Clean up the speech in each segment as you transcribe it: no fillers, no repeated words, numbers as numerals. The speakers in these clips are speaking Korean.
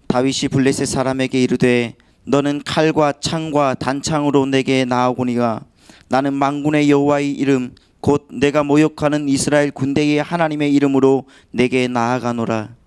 다윗이 블레셋 사람에게 이르되 너는 칼과 창과 단창으로 내게 나아오거니와 나는 만군의 여호와의 이름 곧 내가 모욕하는 이스라엘 군대의 하나님의 이름으로 내게 나아가노라.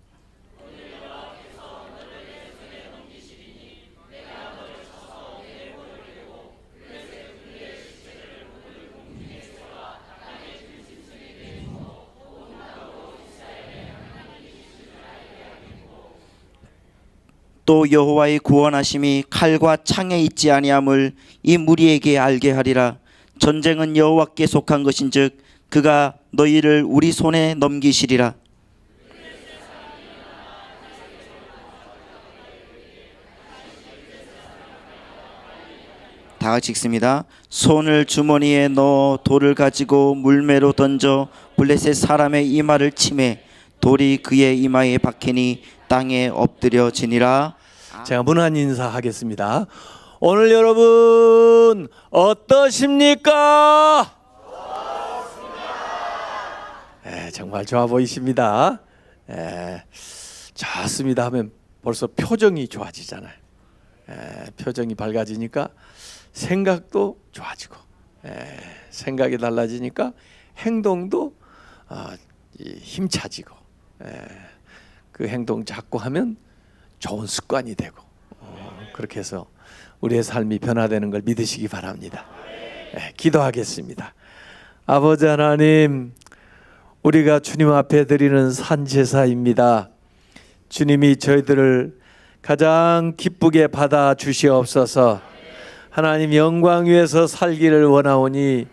또 여호와의 구원하심이 칼과 창에 있지 아니함을 이 무리에게 알게 하리라. 전쟁은 여호와께 속한 것인즉 그가 너희를 우리 손에 넘기시리라. 다 같이 읽습니다. 손을 주머니에 넣어 돌을 가지고 물매로 던져 블레셋 사람의 이마를 치매 돌이 그의 이마에 박히니 땅에 엎드려지니라. 제가 문안 인사하겠습니다. 오늘 여러분 어떠십니까? 정말 좋아 보이십니다. 좋습니다 하면 벌써 표정이 좋아지잖아요. 표정이 밝아지니까 생각도 좋아지고, 생각이 달라지니까 행동도 힘차지고, 그 행동 자꾸 하면 좋은 습관이 되고, 그렇게 해서 우리의 삶이 변화되는 걸 믿으시기 바랍니다. 기도하겠습니다. 아버지 하나님, 우리가 주님 앞에 드리는 산제사입니다. 주님이 저희들을 가장 기쁘게 받아 주시옵소서. 하나님 영광 위에서 살기를 원하오니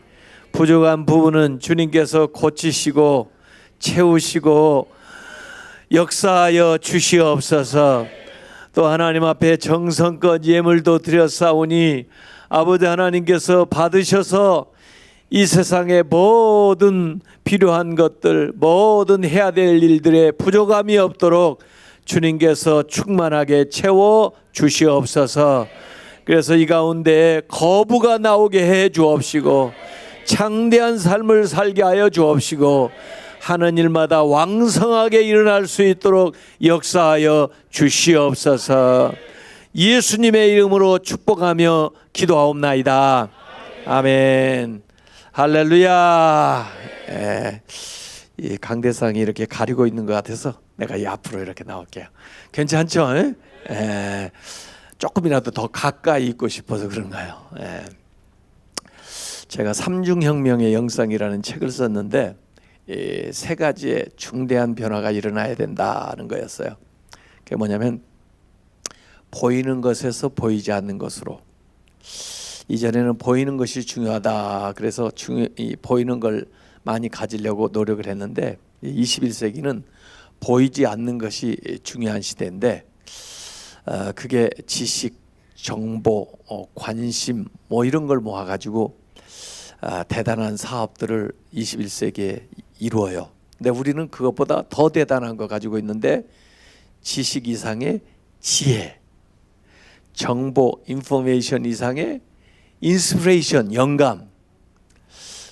부족한 부분은 주님께서 고치시고 채우시고 역사하여 주시옵소서. 또 하나님 앞에 정성껏 예물도 드렸사오니 아버지 하나님께서 받으셔서 이 세상의 모든 필요한 것들, 모든 해야 될 일들에 부족함이 없도록 주님께서 충만하게 채워 주시옵소서. 그래서 이 가운데 거부가 나오게 해 주옵시고 창대한 삶을 살게 하여 주옵시고 하는 일마다 왕성하게 일어날 수 있도록 역사하여 주시옵소서. 예수님의 이름으로 축복하며 기도하옵나이다. 아멘. 할렐루야. 이 강대상이 이렇게 가리고 있는 것 같아서 내가 이 앞으로 이렇게 나올게요. 괜찮죠? 조금이라도 더 가까이 있고 싶어서 그런가요? 제가 삼중혁명의 영상이라는 책을 썼는데 세 가지의 중대한 변화가 일어나야 된다는 거였어요. 그게 뭐냐면 보이는 것에서 보이지 않는 것으로. 이전에는 보이는 것이 중요하다. 그래서 보이는 걸 많이 가지려고 노력을 했는데 21세기는 보이지 않는 것이 중요한 시대인데 그게 지식, 정보, 관심 뭐 이런 걸 모아가지고 대단한 사업들을 21세기에 이루어요. 근데 우리는 그것보다 더 대단한 거 가지고 있는데 지식 이상의 지혜, 정보, 인포메이션 이상의 인스피레이션, 영감,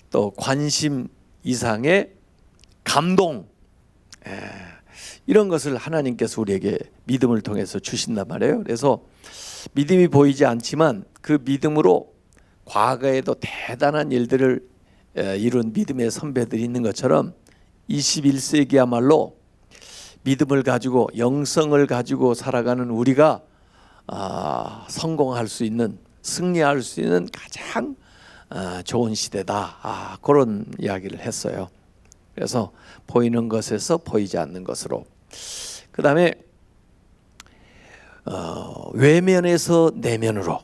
또 관심 이상의 감동, 이런 것을 하나님께서 우리에게 믿음을 통해서 주신단 말이에요. 그래서 믿음이 보이지 않지만 그 믿음으로 과거에도 대단한 일들을 이룬 믿음의 선배들이 있는 것처럼 21세기야말로 믿음을 가지고 영성을 가지고 살아가는 우리가 성공할 수 있는, 승리할 수 있는 가장 좋은 시대다. 그런 이야기를 했어요. 그래서 보이는 것에서 보이지 않는 것으로. 그 다음에 외면에서 내면으로.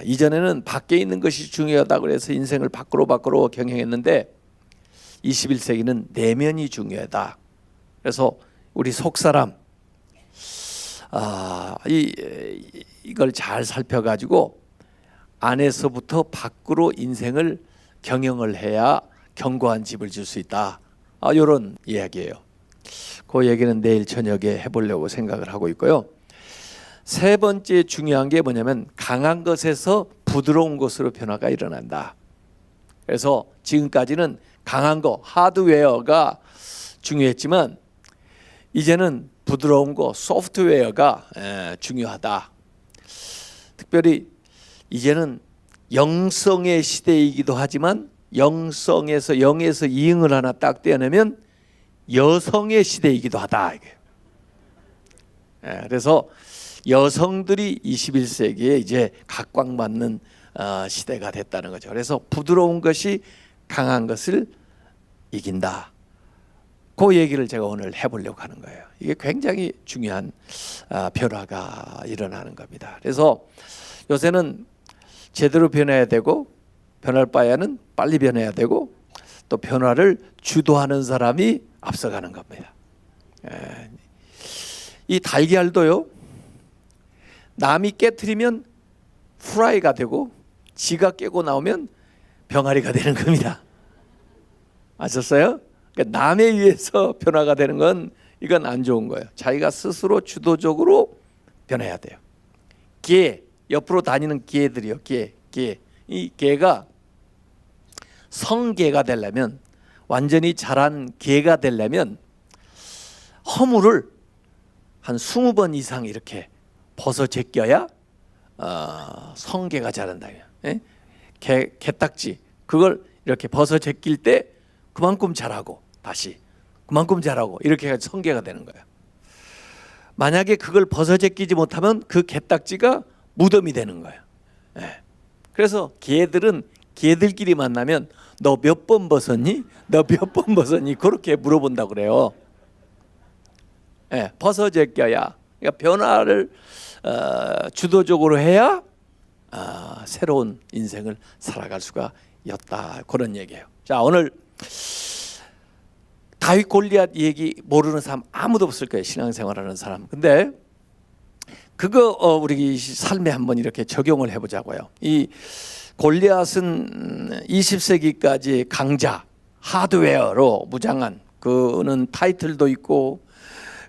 이전에는 밖에 있는 것이 중요하다고 해서 인생을 밖으로 경영했는데 21세기는 내면이 중요하다. 그래서 우리 속사람 이걸 잘 살펴가지고 안에서부터 밖으로 인생을 경영을 해야 견고한 집을 줄 수 있다. 이런 이야기예요. 그 얘기는 내일 저녁에 해보려고 생각을 하고 있고요. 세 번째 중요한 게 뭐냐면 강한 것에서 부드러운 것으로 변화가 일어난다. 그래서 지금까지는 강한 거, 하드웨어가 중요했지만 이제는 부드러운 거 소프트웨어가 중요하다. 특별히 이제는 영성의 시대이기도 하지만 영에서 이응을 하나 딱 떼어내면 여성의 시대이기도 하다. 그래서 여성들이 21세기에 이제 각광받는 시대가 됐다는 거죠. 그래서 부드러운 것이 강한 것을 이긴다. 그 얘기를 제가 오늘 해보려고 하는 거예요. 이게 굉장히 중요한 변화가 일어나는 겁니다. 그래서 요새는 제대로 변해야 되고 변할 바에는 빨리 변해야 되고 또 변화를 주도하는 사람이 앞서가는 겁니다. 이 달걀도요, 남이 깨트리면 후라이가 되고 지가 깨고 나오면 병아리가 되는 겁니다. 아셨어요? 그러니까 남에 의해서 변화가 되는 건 이건 안 좋은 거예요. 자기가 스스로 주도적으로 변해야 돼요. 개, 옆으로 다니는 개들이요. 개. 이 개가 성개가 되려면, 완전히 자란 개가 되려면 허물을 한 20번 이상 이렇게 벗어 제껴야 성개가 자란다. 개딱지 그걸 이렇게 벗어 제낄 때 그만큼 자라고 다시 그만큼 자라고 이렇게 해서 성개가 되는 거예요. 만약에 그걸 벗어 제끼지 못하면 그 개딱지가 무덤이 되는 거예요. 그래서 개들은 개들끼리 만나면 너 몇 번 벗었니? 너 몇 번 벗었니? 그렇게 물어본다고 그래요. 벗어 제껴야, 그러니까 변화를 주도적으로 해야 새로운 인생을 살아갈 수가 있다. 그런 얘기예요. 자, 오늘 다윗 골리앗 얘기 모르는 사람 아무도 없을 거예요. 신앙생활하는 사람. 근데 그거 우리 삶에 한번 이렇게 적용을 해보자고요. 이 골리앗은 20세기까지 강자, 하드웨어로 무장한, 그는 타이틀도 있고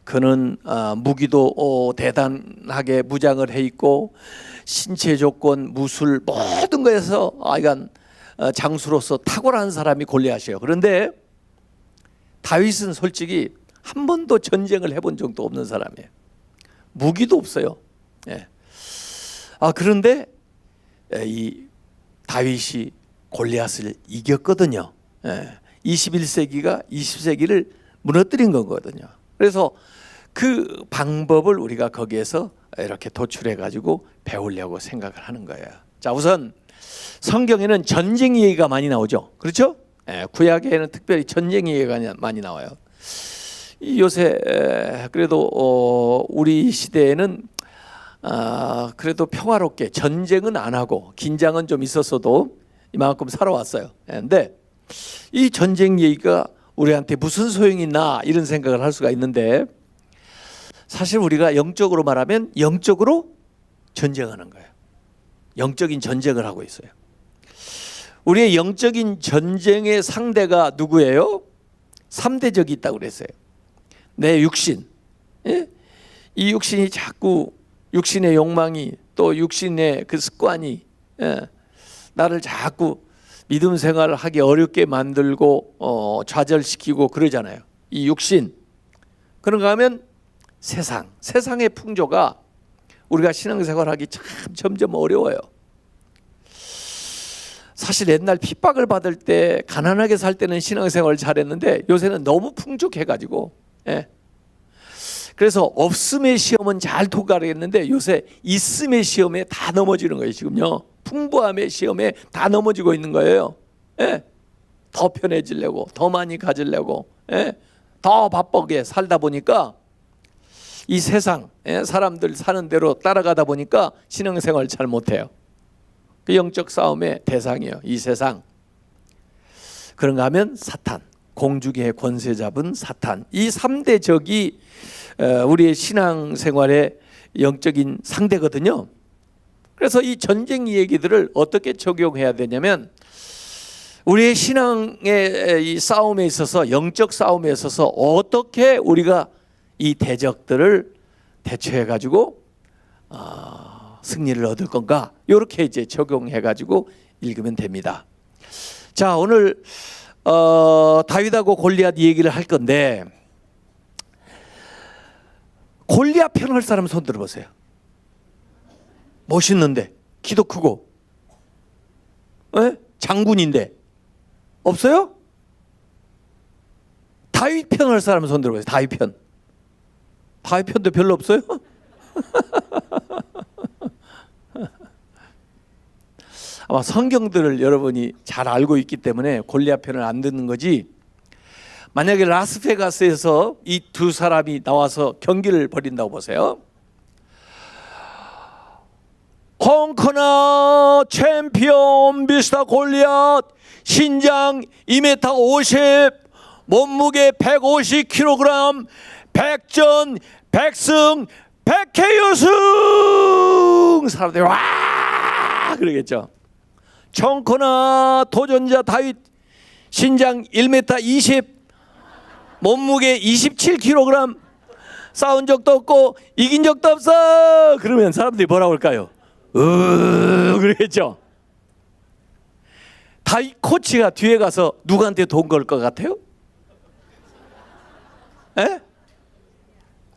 그는 무기도 대단하게 무장을 해 있고 신체 조건, 무술 모든 거에서 이건 장수로서 탁월한 사람이 골리앗이에요. 그런데 다윗은 솔직히 한 번도 전쟁을 해본 적도 없는 사람이에요. 무기도 없어요. 그런데 이 다윗이 골리앗을 이겼거든요. 21세기가 20세기를 무너뜨린 거거든요. 그래서 그 방법을 우리가 거기에서 이렇게 도출해 가지고 배우려고 생각을 하는 거예요. 자, 우선 성경에는 전쟁 얘기가 많이 나오죠. 그렇죠? 구약에는 특별히 전쟁 얘기가 많이 나와요. 요새 그래도 우리 시대에는 그래도 평화롭게 전쟁은 안 하고 긴장은 좀 있었어도 이만큼 살아왔어요. 그런데 이 전쟁 얘기가 우리한테 무슨 소용이 있나 이런 생각을 할 수가 있는데, 사실 우리가 영적으로 말하면 영적으로 전쟁하는 거예요. 영적인 전쟁을 하고 있어요. 우리의 영적인 전쟁의 상대가 누구예요? 3대 적이 있다고 그랬어요. 내 육신. 이 육신이 자꾸, 육신의 욕망이, 또 육신의 그 습관이 나를 자꾸 믿음 생활을 하기 어렵게 만들고 좌절시키고 그러잖아요. 이 육신. 그런가 하면 세상의 풍조가 우리가 신앙생활하기 참 점점 어려워요. 사실 옛날 핍박을 받을 때, 가난하게 살 때는 신앙생활을 잘했는데 요새는 너무 풍족해가지고, 그래서 없음의 시험은 잘 통과하겠는데 요새 있음의 시험에 다 넘어지는 거예요. 지금요, 풍부함의 시험에 다 넘어지고 있는 거예요. 더 편해지려고, 더 많이 가지려고, 더 바쁘게 살다 보니까 이 세상, 사람들 사는 대로 따라가다 보니까 신앙생활 잘 못해요. 그 영적 싸움의 대상이에요, 이 세상. 그런가 하면 사탄, 공주의 권세 잡은 사탄. 이 3대 적이 우리의 신앙생활의 영적인 상대거든요. 그래서 이 전쟁 얘기들을 어떻게 적용해야 되냐면, 우리의 신앙의 이 싸움에 있어서, 영적 싸움에 있어서 어떻게 우리가 이 대적들을 대처해 가지고 승리를 얻을 건가, 이렇게 이제 적용해 가지고 읽으면 됩니다. 자, 오늘 다윗하고 골리앗 얘기를 할 건데, 골리앗 편할 사람 손 들어보세요. 멋있는데 키도 크고 장군인데 없어요? 다윗 편할 사람 손 들어보세요. 다윗 편. 다윗 편도 별로 없어요? 아마 성경들을 여러분이 잘 알고 있기 때문에 골리앗 편을 안 듣는 거지. 만약에 라스베가스에서 이 두 사람이 나와서 경기를 벌인다고 보세요. 홍커나 챔피언 미스터 골리앗, 신장 2m 50, 몸무게 150kg, 백전 백승 100K 우승. 사람들이 와 그러겠죠. 청커나 도전자 다윗, 신장 1m 20, 몸무게 27kg, 싸운 적도 없고 이긴 적도 없어. 그러면 사람들이 뭐라고 할까요? 그러겠죠. 다윗 코치가 뒤에 가서 누구한테 돈 걸 것 같아요? 에?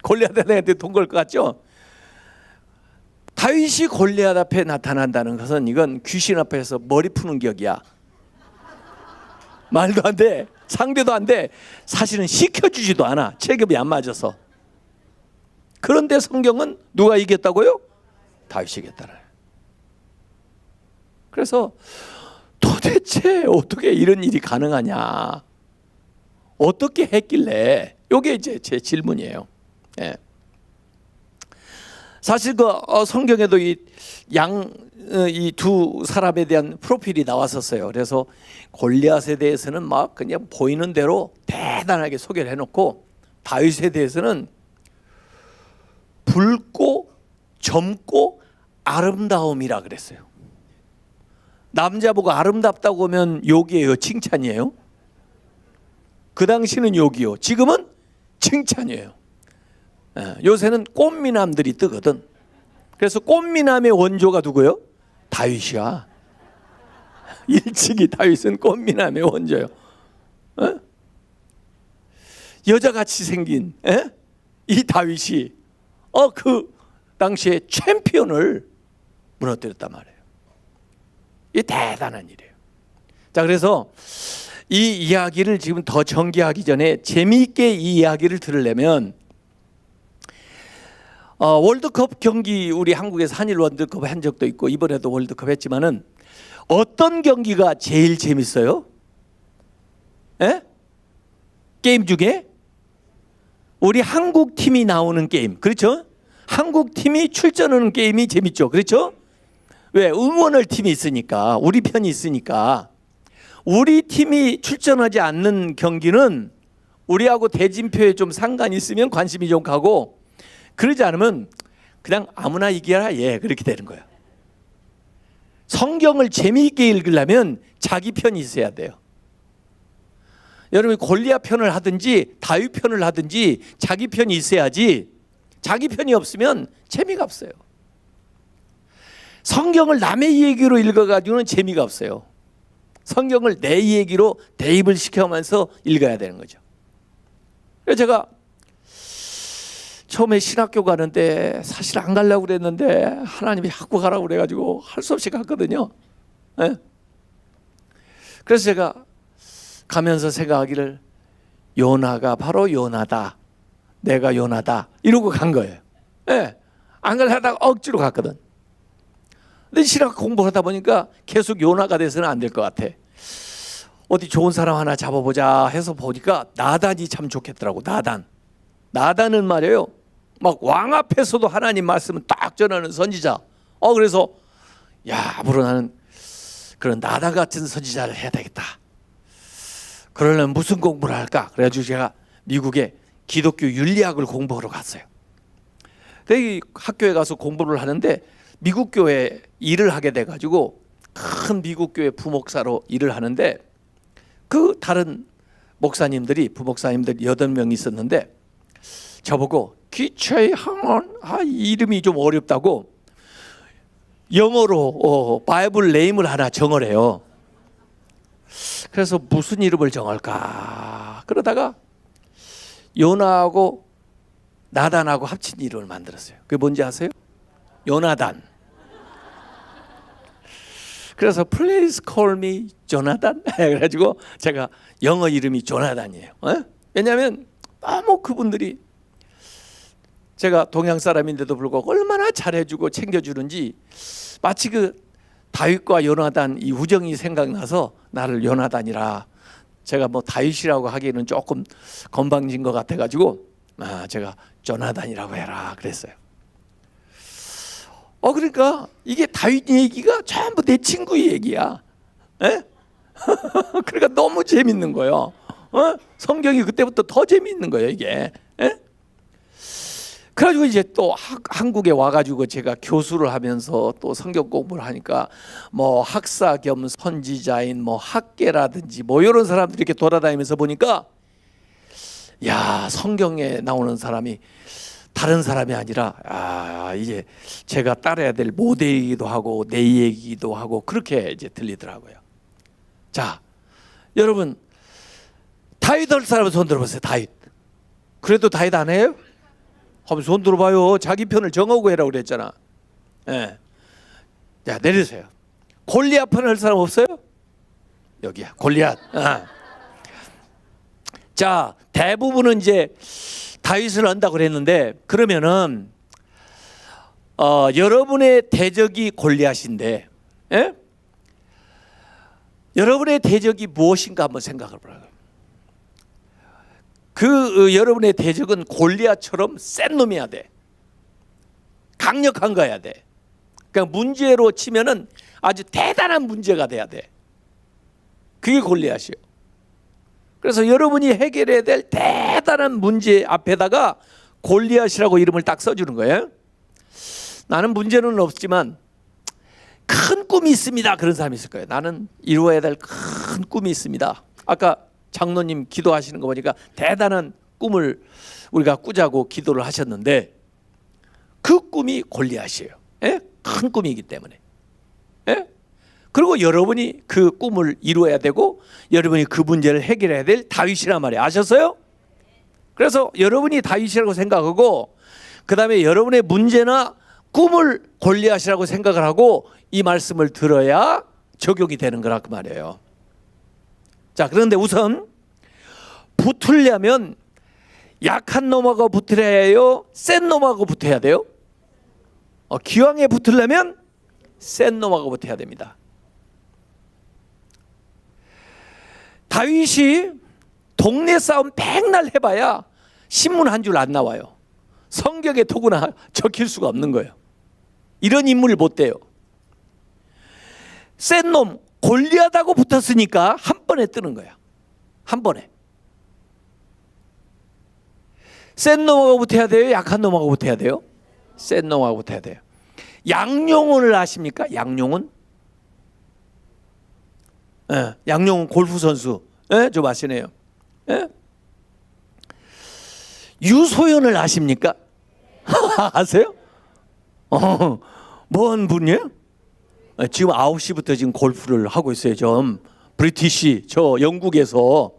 골리앗한테 돈 걸 것 같죠? 다윗이 골리앗 앞에 나타난다는 것은 이건 귀신 앞에서 머리 푸는 격이야. 말도 안 돼. 상대도 안 돼. 사실은 시켜주지도 않아. 체급이 안 맞아서. 그런데 성경은 누가 이겼다고요? 다윗이 이겼다는. 그래서 도대체 어떻게 이런 일이 가능하냐? 어떻게 했길래? 이게 이제 제 질문이에요. 예. 사실 그 성경에도 이 두 사람에 대한 프로필이 나왔었어요. 그래서 골리앗에 대해서는 막 그냥 보이는 대로 대단하게 소개를 해놓고 다윗에 대해서는 붉고 젊고 아름다움이라 그랬어요. 남자 보고 아름답다고 하면 욕이에요, 칭찬이에요? 그 당시는 욕이요, 지금은 칭찬이에요. 요새는 꽃미남들이 뜨거든. 그래서 꽃미남의 원조가 누구요? 다윗이야. 일찍이 다윗은 꽃미남의 원조예요. 여자같이 생긴 이 다윗이 그 당시에 챔피언을 무너뜨렸단 말이에요. 이 대단한 일이에요. 자, 그래서 이 이야기를 지금 더 전개하기 전에 재미있게 이 이야기를 들으려면 월드컵 경기, 우리 한국에서 한일 월드컵 한 적도 있고 이번에도 월드컵 했지만은 어떤 경기가 제일 재밌어요? 게임 중에 우리 한국 팀이 나오는 게임, 그렇죠? 한국 팀이 출전하는 게임이 재밌죠, 그렇죠? 왜? 응원할 팀이 있으니까, 우리 편이 있으니까. 우리 팀이 출전하지 않는 경기는 우리하고 대진표에 좀 상관이 있으면 관심이 좀 가고, 그러지 않으면 그냥 아무나 이겨라, 그렇게 되는 거예요. 성경을 재미있게 읽으려면 자기 편이 있어야 돼요. 여러분이 골리앗 편을 하든지 다윗 편을 하든지 자기 편이 있어야지, 자기 편이 없으면 재미가 없어요. 성경을 남의 얘기로 읽어가지고는 재미가 없어요. 성경을 내 얘기로 대입을 시켜가면서 읽어야 되는 거죠. 그래서 제가 처음에 신학교 가는데 사실 안 가려고 그랬는데 하나님이 자꾸 가라고 그래가지고 할 수 없이 갔거든요. 그래서 제가 가면서 생각하기를, 요나가 바로 요나다, 내가 요나다, 이러고 간 거예요. 안 가려고 하다가 억지로 갔거든. 근데 신학 공부하다 보니까 계속 요나가 돼서는 안 될 것 같아. 어디 좋은 사람 하나 잡아보자 해서 보니까 나단이 참 좋겠더라고. 나단은 말이에요, 막 왕 앞에서도 하나님 말씀을 딱 전하는 선지자. 그래서 앞으로 나는 그런 나단 같은 선지자를 해야 되겠다. 그러려면 무슨 공부를 할까? 그래가지고 제가 미국에 기독교 윤리학을 공부하러 갔어요. 근데 학교에 가서 공부를 하는데 미국 교회 일을 하게 돼가지고 큰 미국 교회 부목사로 일을 하는데, 그 다른 목사님들이, 부목사님들 8명 있었는데 저보고 기초의 항원, 이름이 좀 어렵다고 영어로 바이블 네임을 하나 정하래요. 그래서 무슨 이름을 정할까 그러다가 요나하고 나단하고 합친 이름을 만들었어요. 그게 뭔지 아세요? 요나단. 그래서 Please call me 조나단. 그래가지고 제가 영어 이름이 조나단이에요. 왜냐하면 너무 그분들이 제가 동양 사람인데도 불구하고 얼마나 잘해주고 챙겨주는지 마치 그 다윗과 요나단 이 우정이 생각나서 나를 요나단이라, 제가 뭐 다윗이라고 하기에는 조금 건방진 것 같아가지고 제가 조나단이라고 해라 그랬어요. 그러니까 이게 다윗 얘기가 전부 내 친구의 얘기야. 그러니까 너무 재밌는 거예요. 성경이 그때부터 더 재밌는 거예요 이게. 그래가지고 이제 또 한국에 와가지고 제가 교수를 하면서 또 성경 공부를 하니까 뭐 학사 겸 선지자인 뭐 학계라든지 뭐 이런 사람들이 이렇게 돌아다니면서 보니까, 야, 성경에 나오는 사람이 다른 사람이 아니라 이제 제가 따라야 될 모델이기도 하고 내 얘기기도 하고 그렇게 이제 들리더라고요. 자, 여러분 다윗 할 사람은 손 들어보세요. 다윗. 그래도 다윗 안 해요? 한번 손 들어봐요. 자기 편을 정하고 해라고 그랬잖아. 자, 내리세요. 골리앗 편 할 사람 없어요? 여기야, 골리앗. 자, 대부분은 이제 다윗을 한다고 그랬는데, 그러면은 여러분의 대적이 골리앗인데, 여러분의 대적이 무엇인가 한번 생각을 보라고요. 여러분의 대적은 골리앗처럼 센 놈이어야 돼. 강력한 거야 돼. 그러니까 문제로 치면은 아주 대단한 문제가 돼야 돼. 그게 골리앗이요. 그래서 여러분이 해결해야 될 대단한 문제 앞에다가 골리앗이라고 이름을 딱 써주는 거예요. 나는 문제는 없지만 큰 꿈이 있습니다. 그런 사람이 있을 거예요. 나는 이루어야 될 큰 꿈이 있습니다. 아까 장로님 기도하시는 거 보니까 대단한 꿈을 우리가 꾸자고 기도를 하셨는데, 그 꿈이 골리앗이에요. 큰 꿈이기 때문에. 그리고 여러분이 그 꿈을 이루어야 되고 여러분이 그 문제를 해결해야 될 다윗이란 말이에요. 아셨어요? 그래서 여러분이 다윗이라고 생각하고 그 다음에 여러분의 문제나 꿈을 골리앗이라고 생각을 하고 이 말씀을 들어야 적용이 되는 거라 그 말이에요. 자, 그런데 우선 붙으려면 약한 놈하고 붙어야 해요? 센 놈하고 붙어야 돼요? 기왕에 붙으려면 센 놈하고 붙어야 됩니다. 다윗이 동네 싸움 백날 해봐야 신문 한 줄 안 나와요. 성경에 더구나 적힐 수가 없는 거예요. 이런 인물을 못 돼요. 센 놈 골리앗하고 붙었으니까 한 번에 뜨는 거야. 한 번에. 센 놈하고 붙어야 돼요? 약한 놈하고 붙어야 돼요? 센 놈하고 붙어야 돼요. 양용훈을 아십니까? 양용훈? 양용훈 골프 선수. 좀 아시네요. 유소연을 아십니까? 아세요? 뭔 분이에요? 지금 9시부터 지금 골프를 하고 있어요. 좀 브리티시 저 영국에서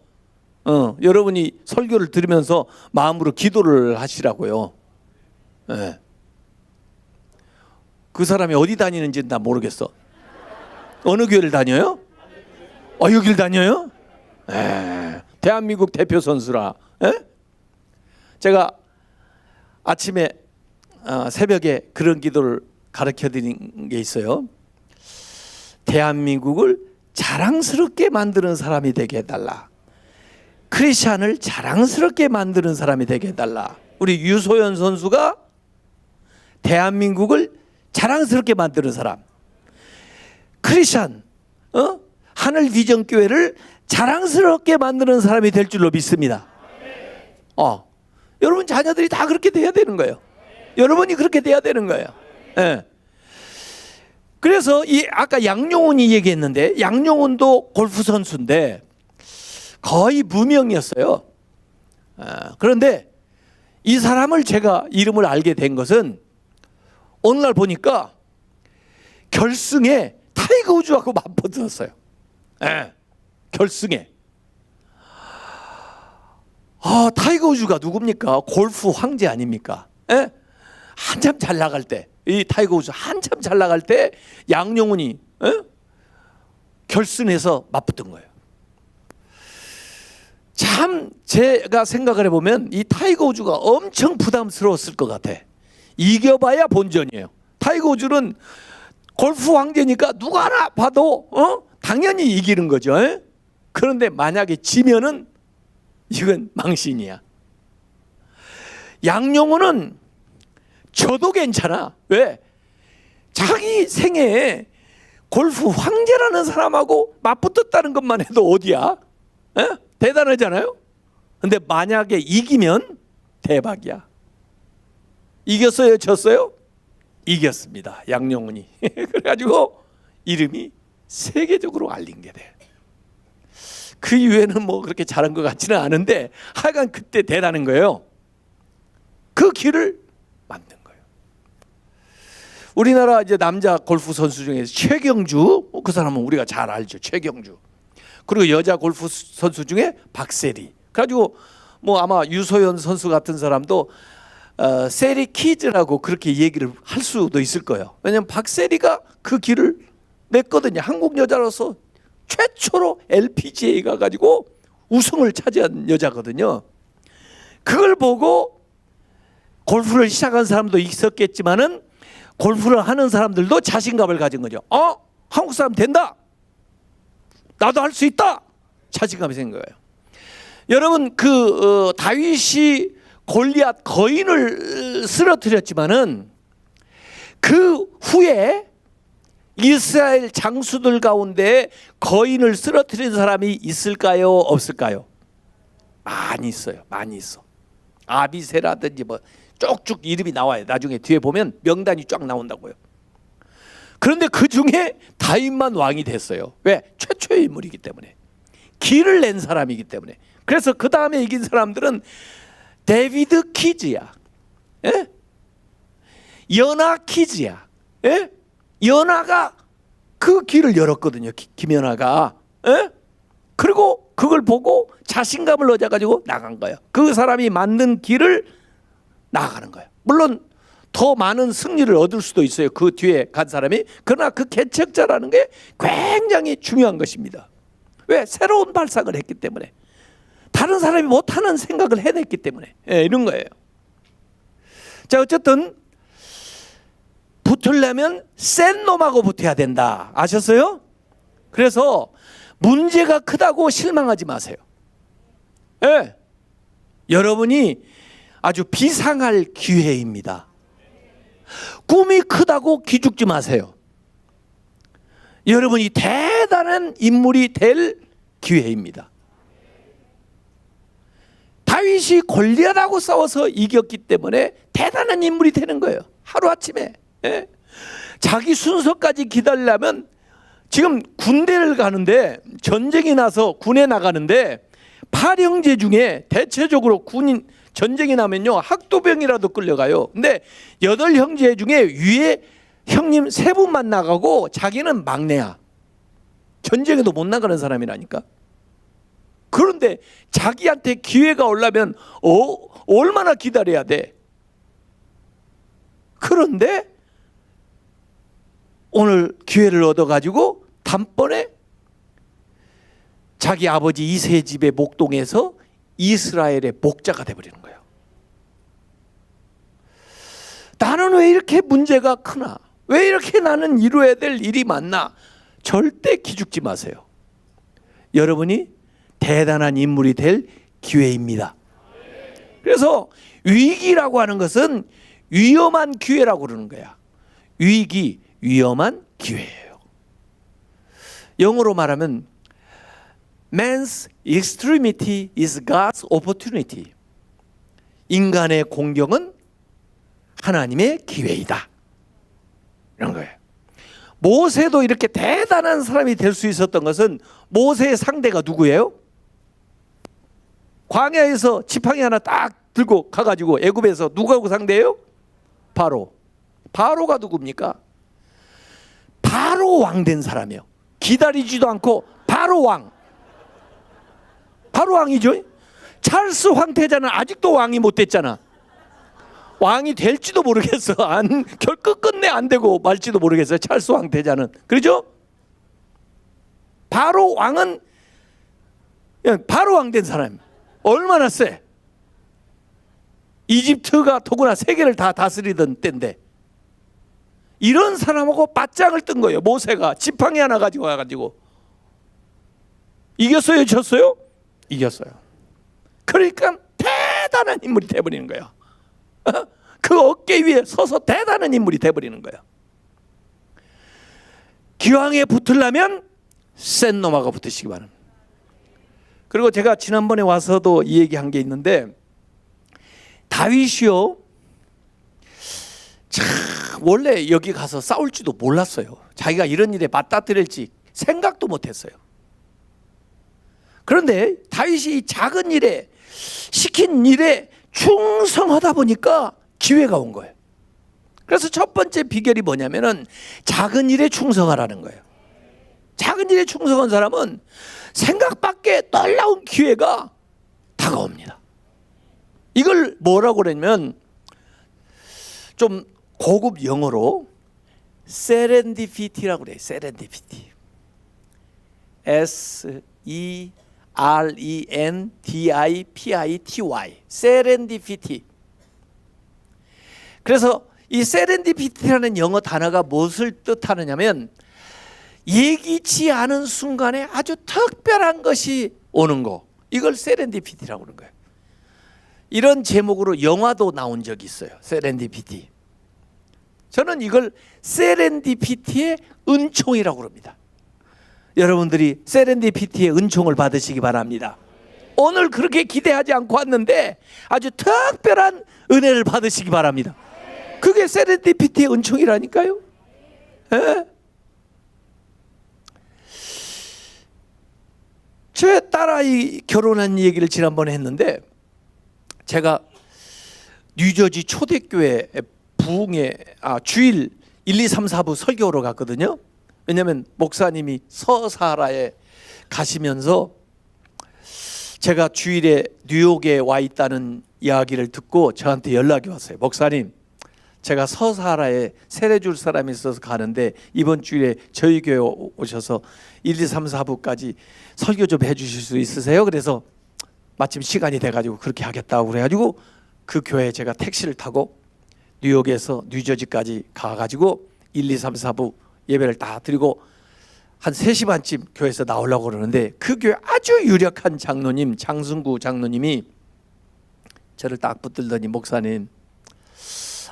여러분이 설교를 들으면서 마음으로 기도를 하시라고요. 그 사람이 어디 다니는지 나 모르겠어. 어느 교회를 다녀요? 여길 다녀요? 대한민국 대표 선수라. 제가 아침에 새벽에 그런 기도를 가르쳐 드린 게 있어요. 대한민국을 자랑스럽게 만드는 사람이 되게 해달라. 크리스찬을 자랑스럽게 만드는 사람이 되게 해달라. 우리 유소연 선수가 대한민국을 자랑스럽게 만드는 사람, 크리스찬 하늘 비전 교회를 자랑스럽게 만드는 사람이 될 줄로 믿습니다. 여러분 자녀들이 다 그렇게 돼야 되는 거예요. 여러분이 그렇게 돼야 되는 거예요. 그래서 아까 양용훈이 얘기했는데, 양용훈도 골프 선수인데 거의 무명이었어요. 그런데 이 사람을 제가 이름을 알게 된 것은 어느 날 보니까 결승에 타이거 우즈하고 맞붙었어요. 결승에. 타이거 우즈가 누굽니까? 골프 황제 아닙니까? 예? 한참 잘 나갈 때, 이 타이거 우즈 한참 잘 나갈 때 양용훈이 결승에서 맞붙은 거예요. 참 제가 생각을 해보면 이 타이거 우즈가 엄청 부담스러웠을 것 같아. 이겨봐야 본전이에요. 타이거 우즈는 골프 황제니까 누가 하나 봐도 당연히 이기는 거죠. 그런데 만약에 지면은 이건 망신이야. 양용훈은 저도 괜찮아. 왜? 자기 생애에 골프 황제라는 사람하고 맞붙었다는 것만 해도 어디야? 대단하잖아요. 근데 만약에 이기면 대박이야. 이겼어요? 졌어요? 이겼습니다. 양용훈이. 그래가지고 이름이 세계적으로 알린 게 돼. 그 이후에는 뭐 그렇게 잘한 것 같지는 않은데 하여간 그때 대단한 거예요. 그 길을 만든 거예요. 우리나라 이제 남자 골프 선수 중에 최경주, 그 사람은 우리가 잘 알죠. 최경주. 그리고 여자 골프 선수 중에 박세리. 그래가지고 뭐 아마 유소연 선수 같은 사람도 세리 키즈라고 그렇게 얘기를 할 수도 있을 거예요. 왜냐하면 박세리가 그 길을 냈거든요. 한국 여자로서 최초로 LPGA 가가지고 우승을 차지한 여자거든요. 그걸 보고 골프를 시작한 사람도 있었겠지만은 골프를 하는 사람들도 자신감을 가진 거죠. 한국 사람 된다. 나도 할 수 있다. 자신감이 생긴 거예요. 여러분 다윗이 골리앗 거인을 쓰러뜨렸지만은 그 후에 이스라엘 장수들 가운데 거인을 쓰러뜨린 사람이 있을까요? 없을까요? 많이 있어요. 많이 있어. 아비세라든지 뭐 쭉쭉 이름이 나와요. 나중에 뒤에 보면 명단이 쫙 나온다고요. 그런데 그 중에 다윗만 왕이 됐어요. 왜? 최초의 인물이기 때문에. 길을 낸 사람이기 때문에. 그래서 그 다음에 이긴 사람들은 데비드 키즈야. 연하 키즈야. 연하가 그 길을 열었거든요. 김연하가. 그리고 그걸 보고 자신감을 얻어가지고 나간 거예요. 그 사람이 만든 길을 나아가는 거예요. 물론 더 많은 승리를 얻을 수도 있어요. 그 뒤에 간 사람이. 그러나 그 개척자라는 게 굉장히 중요한 것입니다. 왜? 새로운 발상을 했기 때문에. 다른 사람이 못하는 생각을 해냈기 때문에. 이런 거예요. 자, 어쨌든 붙으려면 센 놈하고 붙어야 된다. 아셨어요? 그래서 문제가 크다고 실망하지 마세요. 여러분이 아주 비상할 기회입니다. 꿈이 크다고 기죽지 마세요. 여러분이 대단한 인물이 될 기회입니다. 다윗이 골리앗하고 싸워서 이겼기 때문에 대단한 인물이 되는 거예요. 하루아침에. 자기 순서까지 기다리려면 지금 군대를 가는데, 전쟁이 나서 군에 나가는데 8형제 중에 대체적으로 군인 전쟁이 나면요 학도병이라도 끌려가요. 근데 8형제 중에 위에 형님 3분만 나가고 자기는 막내야. 전쟁에도 못 나가는 사람이라니까. 그런데 자기한테 기회가 오려면 얼마나 기다려야 돼. 그런데 오늘 기회를 얻어가지고 단번에 자기 아버지 이새의 집의 목동에서 이스라엘의 목자가 돼버리는 거예요. 나는 왜 이렇게 문제가 크나? 왜 이렇게 나는 이루어야 될 일이 많나? 절대 기죽지 마세요. 여러분이 대단한 인물이 될 기회입니다. 그래서 위기라고 하는 것은 위험한 기회라고 그러는 거야. 위기, 위험한 기회예요. 영어로 말하면 Man's extremity is God's opportunity. 인간의 공경은 하나님의 기회이다. 이런 거예요. 모세도 이렇게 대단한 사람이 될 수 있었던 것은 모세의 상대가 누구예요? 광야에서 지팡이 하나 딱 들고 가가지고 애굽에서 누구하고 상대해요? 바로. 바로가 누굽니까? 바로 왕 된 사람이에요. 기다리지도 않고 바로 왕. 바로 왕이죠. 찰스 황태자는 아직도 왕이 못 됐잖아. 왕이 될지도 모르겠어. 끝끝내 안 되고 말지도 모르겠어요. 찰스 황태자는. 그렇죠? 바로 왕은 바로 왕 된 사람. 얼마나 세? 이집트가 더구나 세계를 다 다스리던 때인데 이런 사람하고 맞짱을 뜬 거예요. 모세가 지팡이 하나 가지고 와가지고 이겼어요, 졌어요? 이겼어요. 그러니까 대단한 인물이 돼버리는 거예요. 그 어깨 위에 서서 대단한 인물이 돼버리는 거예요. 기왕에 붙으려면 센 놈하고 붙으시기 바랍니다. 그리고 제가 지난번에 와서도 이 얘기한 게 있는데 다윗이요, 참 원래 여기 가서 싸울지도 몰랐어요. 자기가 이런 일에 맞닥뜨릴지 생각도 못했어요. 그런데 다윗이 작은 일에 시킨 일에 충성하다 보니까 기회가 온 거예요. 그래서 첫 번째 비결이 뭐냐면은 작은 일에 충성하라는 거예요. 작은 일에 충성한 사람은 생각 밖에 놀라운 기회가 다가옵니다. 이걸 뭐라고 그러냐면 좀 고급 영어로 세렌디피티라고 그래요. 세렌디피티. SERENDIPITY. 세렌디피티. 그래서 이 세렌디피티라는 영어 단어가 무엇을 뜻하느냐면 예기치 않은 순간에 아주 특별한 것이 오는 거. 이걸 세렌디피티라고 그러는 거예요. 이런 제목으로 영화도 나온 적이 있어요. 세렌디피티. 저는 이걸 세렌디피티의 은총이라고 합니다. 여러분들이 세렌디피티의 은총을 받으시기 바랍니다. 오늘 그렇게 기대하지 않고 왔는데 아주 특별한 은혜를 받으시기 바랍니다. 그게 세렌디피티의 은총이라니까요. 에? 제 딸아이 결혼한 얘기를 지난번에 했는데 제가 뉴저지 초대교회 부흥회 주일 1, 2, 3, 4부 설교로 갔거든요. 왜냐하면 목사님이 서사라에 가시면서 제가 주일에 뉴욕에 와 있다는 이야기를 듣고 저한테 연락이 왔어요. 목사님, 제가 서사라에 세례줄 사람이 있어서 가는데 이번 주일에 저희 교회 오셔서 1, 2, 3, 4부까지 설교 좀 해주실 수 있으세요? 그래서 마침 시간이 돼가지고 그렇게 하겠다고 그래가지고 그 교회에 제가 택시를 타고 뉴욕에서 뉴저지까지 가가지고 1, 2, 3, 4부 예배를 다 드리고 한 3시 반쯤 교회에서 나오려고 그러는데 그 교회 아주 유력한 장로님, 장승구 장로님이 저를 딱 붙들더니 목사님,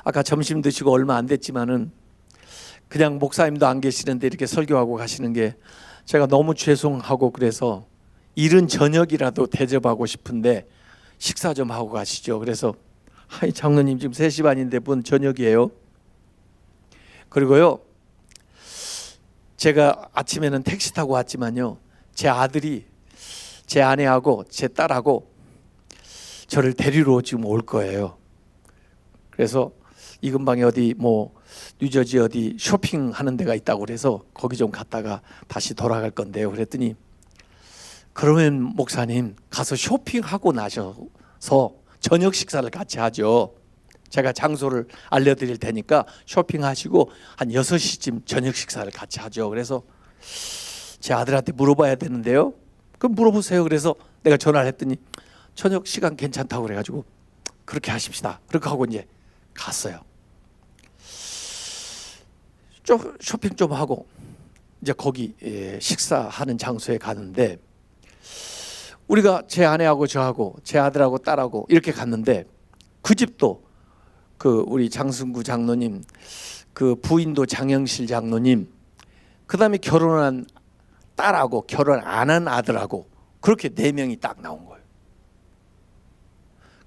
아까 점심 드시고 얼마 안 됐지만은 그냥 목사님도 안 계시는데 이렇게 설교하고 가시는 게 제가 너무 죄송하고 그래서 이른 저녁이라도 대접하고 싶은데 식사 좀 하고 가시죠. 그래서 아이 장로님 지금 3시 반인데 뭔 저녁이에요? 그리고요 제가 아침에는 택시 타고 왔지만요 제 아들이 제 아내하고 제 딸하고 저를 데리러 지금 올 거예요. 그래서 이 근방에 어디 뭐 뉴저지 어디 쇼핑하는 데가 있다고 그래서 거기 좀 갔다가 다시 돌아갈 건데요. 그랬더니 그러면 목사님 가서 쇼핑하고 나셔서 저녁 식사를 같이 하죠. 제가 장소를 알려드릴 테니까 쇼핑하시고 한 6시쯤 저녁 식사를 같이 하죠. 그래서 제 아들한테 물어봐야 되는데요. 그럼 물어보세요. 그래서 내가 전화를 했더니 저녁 시간 괜찮다고 그래가지고 그렇게 하십시다. 그렇게 하고 이제 갔어요. 좀 쇼핑 좀 하고 이제 거기 식사하는 장소에 가는데 우리가 제 아내하고 저하고 제 아들하고 딸하고 이렇게 갔는데 그 집도 그 우리 장승구 장로님, 그 부인도 장영실 장로님, 그 다음에 결혼한 딸하고 결혼 안 한 아들하고 그렇게 4명이 딱 나온 거예요.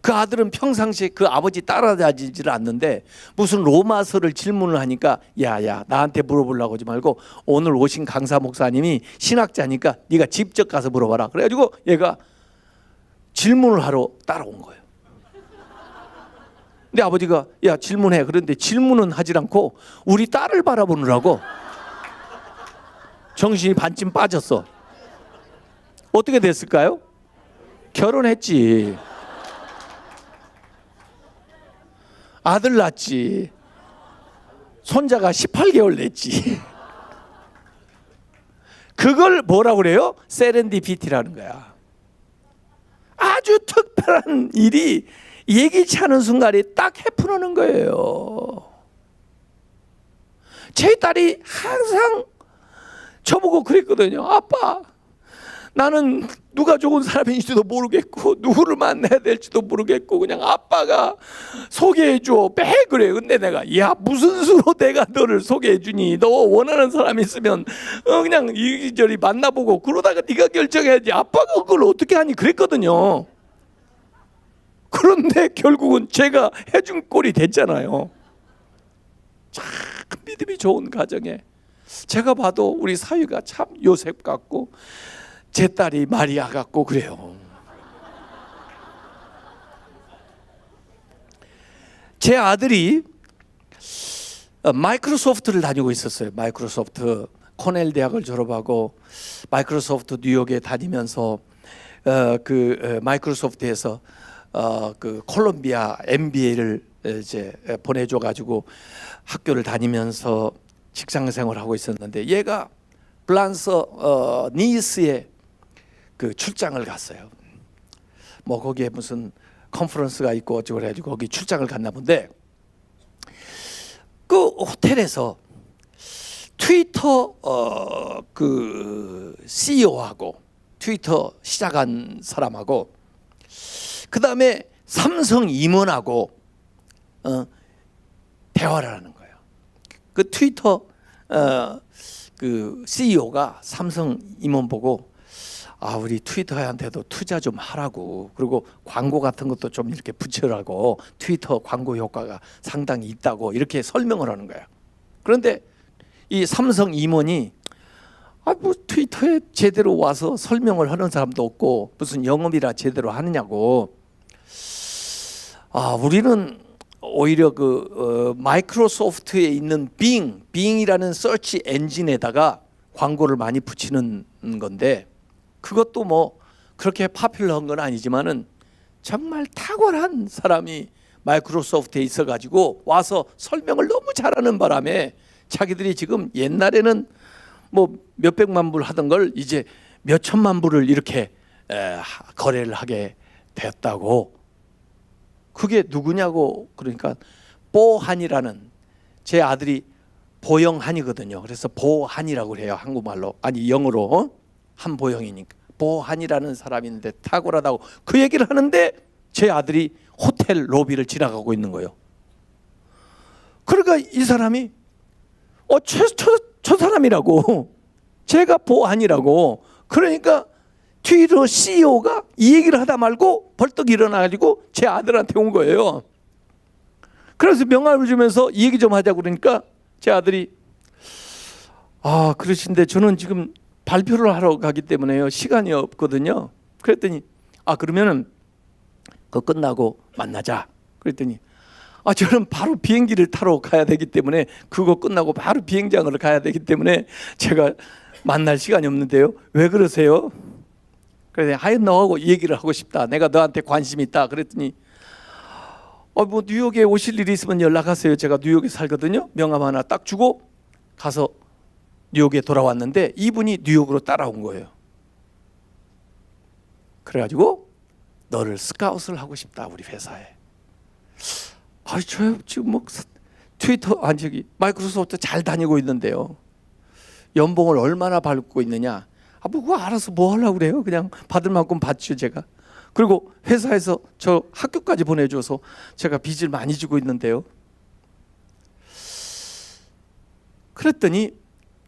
그 아들은 평상시에 그 아버지 따라다니지를 않는데 무슨 로마서를 질문을 하니까 야야 나한테 물어보려고 하지 말고 오늘 오신 강사 목사님이 신학자니까 네가 직접 가서 물어봐라. 그래가지고 얘가 질문을 하러 따라온 거예요. 근데 아버지가 야 질문해. 그런데 질문은 하질 않고 우리 딸을 바라보느라고 정신이 반쯤 빠졌어. 어떻게 됐을까요? 결혼했지. 아들 낳았지. 손자가 18개월 됐지. 그걸 뭐라고 그래요? 세렌디피티라는 거야. 아주 특별한 일이 예기치 않은 순간에 딱 해프너는 거예요. 제 딸이 항상 저보고 그랬거든요. 아빠, 나는 누가 좋은 사람인지도 모르겠고 누구를 만나야 될지도 모르겠고 그냥 아빠가 소개해줘 매 그래. 근데 내가 야 무슨 수로 내가 너를 소개해주니? 너 원하는 사람 있으면 그냥 이리저리 만나보고 그러다가 네가 결정해야지. 아빠가 그걸 어떻게 하니? 그랬거든요. 그런데 결국은 제가 해준 꼴이 됐잖아요. 참 믿음이 좋은 가정에 제가 봐도 우리 사위가 참 요셉 같고 제 딸이 마리아 같고 그래요. 제 아들이 마이크로소프트를 다니고 있었어요. 마이크로소프트 코넬 대학을 졸업하고 마이크로소프트 뉴욕에 다니면서 마이크로소프트에서 그 콜롬비아 MBA를 이제 보내줘 가지고 학교를 다니면서 직장 생활을 하고 있었는데 얘가 프랑스 니스에 그 출장을 갔어요. 뭐 거기에 무슨 컨퍼런스가 있고 어쩌고 그래가지고 거기 출장을 갔나 본데 그 호텔에서 트위터 그 CEO하고 트위터 시작한 사람하고 그 다음에 삼성 임원하고 대화를 하는 거예요. 그 트위터 그 CEO가 삼성 임원 보고 우리 트위터한테도 투자 좀 하라고, 그리고 광고 같은 것도 좀 이렇게 붙여라고, 트위터 광고 효과가 상당히 있다고 이렇게 설명을 하는 거예요. 그런데 이 삼성 임원이 뭐 트위터에 제대로 와서 설명을 하는 사람도 없고 무슨 영업이라 제대로 하느냐고. 우리는 오히려 마이크로소프트에 있는 빙이라는 서치 엔진에다가 광고를 많이 붙이는 건데 그것도 뭐 그렇게 파퓰러한 건 아니지만은 정말 탁월한 사람이 마이크로소프트에 있어가지고 와서 설명을 너무 잘하는 바람에 자기들이 지금 옛날에는 뭐 몇백만 불 하던 걸 이제 몇천만 불을 이렇게 거래를 하게 됐다고. 그게 누구냐고. 그러니까 보한이라는, 제 아들이 보영한이거든요. 그래서 보한이라고 해요, 한국말로. 아니 영어로 한보영이니까. 보한이라는 사람이 있는데 탁월하다고 그 얘기를 하는데 제 아들이 호텔 로비를 지나가고 있는 거예요. 그러니까 이 사람이 저 사람이라고, 제가 보한이라고. 그러니까 트위터 CEO가 이 얘기를 하다 말고 벌떡 일어나가지고 제 아들한테 온 거예요. 그래서 명함을 주면서 이 얘기 좀 하자고 그러니까 제 아들이 그러신데 저는 지금 발표를 하러 가기 때문에요, 시간이 없거든요. 그랬더니 그러면은 그거 끝나고 만나자. 그랬더니 저는 바로 비행기를 타러 가야 되기 때문에, 그거 끝나고 바로 비행장을 가야 되기 때문에 제가 만날 시간이 없는데요. 왜 그러세요? 그래서 하여튼 너하고 얘기를 하고 싶다. 내가 너한테 관심 있다. 그랬더니 뭐 뉴욕에 오실 일이 있으면 연락하세요. 제가 뉴욕에 살거든요. 명함 하나 딱 주고 가서 뉴욕에 돌아왔는데 이분이 뉴욕으로 따라온 거예요. 그래가지고 너를 스카웃을 하고 싶다, 우리 회사에. 저 지금 뭐 트위터 마이크로소프트 잘 다니고 있는데요. 연봉을 얼마나 받고 있느냐? 뭐 그거 알아서 뭐 하려고 그래요? 그냥 받을 만큼 받죠, 제가. 그리고 회사에서 저 학교까지 보내줘서 제가 빚을 많이 지고 있는데요. 그랬더니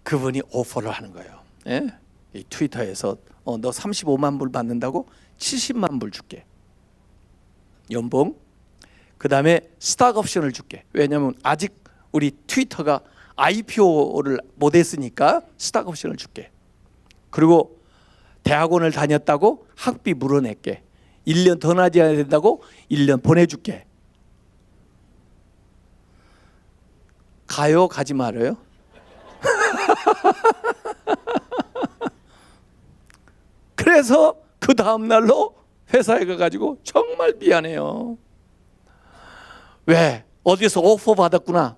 그분이 오퍼를 하는 거예요. 예? 이 트위터에서 너 35만 불 받는다고 70만 불 줄게, 연봉. 그 다음에 스탁 옵션을 줄게. 왜냐하면 아직 우리 트위터가 IPO를 못했으니까 스탁 옵션을 줄게. 그리고 대학원을 다녔다고 학비 물어낼게. 1년 더 나지야 된다고 1년 보내줄게. 가요? 가지 말아요? 그래서 그 다음 날로 회사에 가가지고 정말 미안해요. 왜? 어디서 오퍼 받았구나.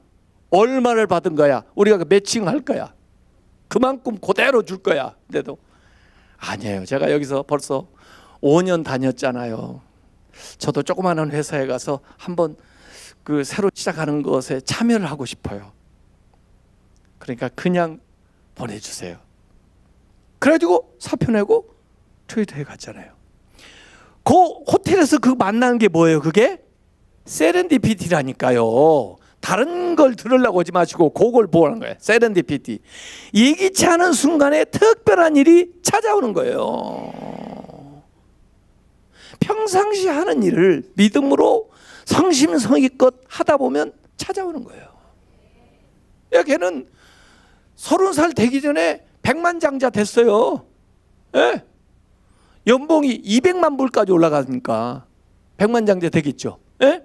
얼마를 받은 거야? 우리가 매칭할 거야. 그만큼 그대로 줄 거야. 근데도 아니에요. 제가 여기서 벌써 5년 다녔잖아요. 저도 조그마한 회사에 가서 한번 그 새로 시작하는 것에 참여를 하고 싶어요. 그러니까 그냥 보내주세요. 그래가지고 사표 내고 트위터에 갔잖아요. 그 호텔에서 그 만나는 게 뭐예요? 그게 세렌디피티라니까요. 다른 걸 들으려고 하지 마시고 그걸 보는 거예요. 세렌디피티. 예기치 않은 순간에 특별한 일이 찾아오는 거예요. 평상시 하는 일을 믿음으로 성심성의껏 하다 보면 찾아오는 거예요. 걔는 30살 되기 전에 백만장자 됐어요. 예? 연봉이 200만 불까지 올라가니까 백만장자 되겠죠. 예?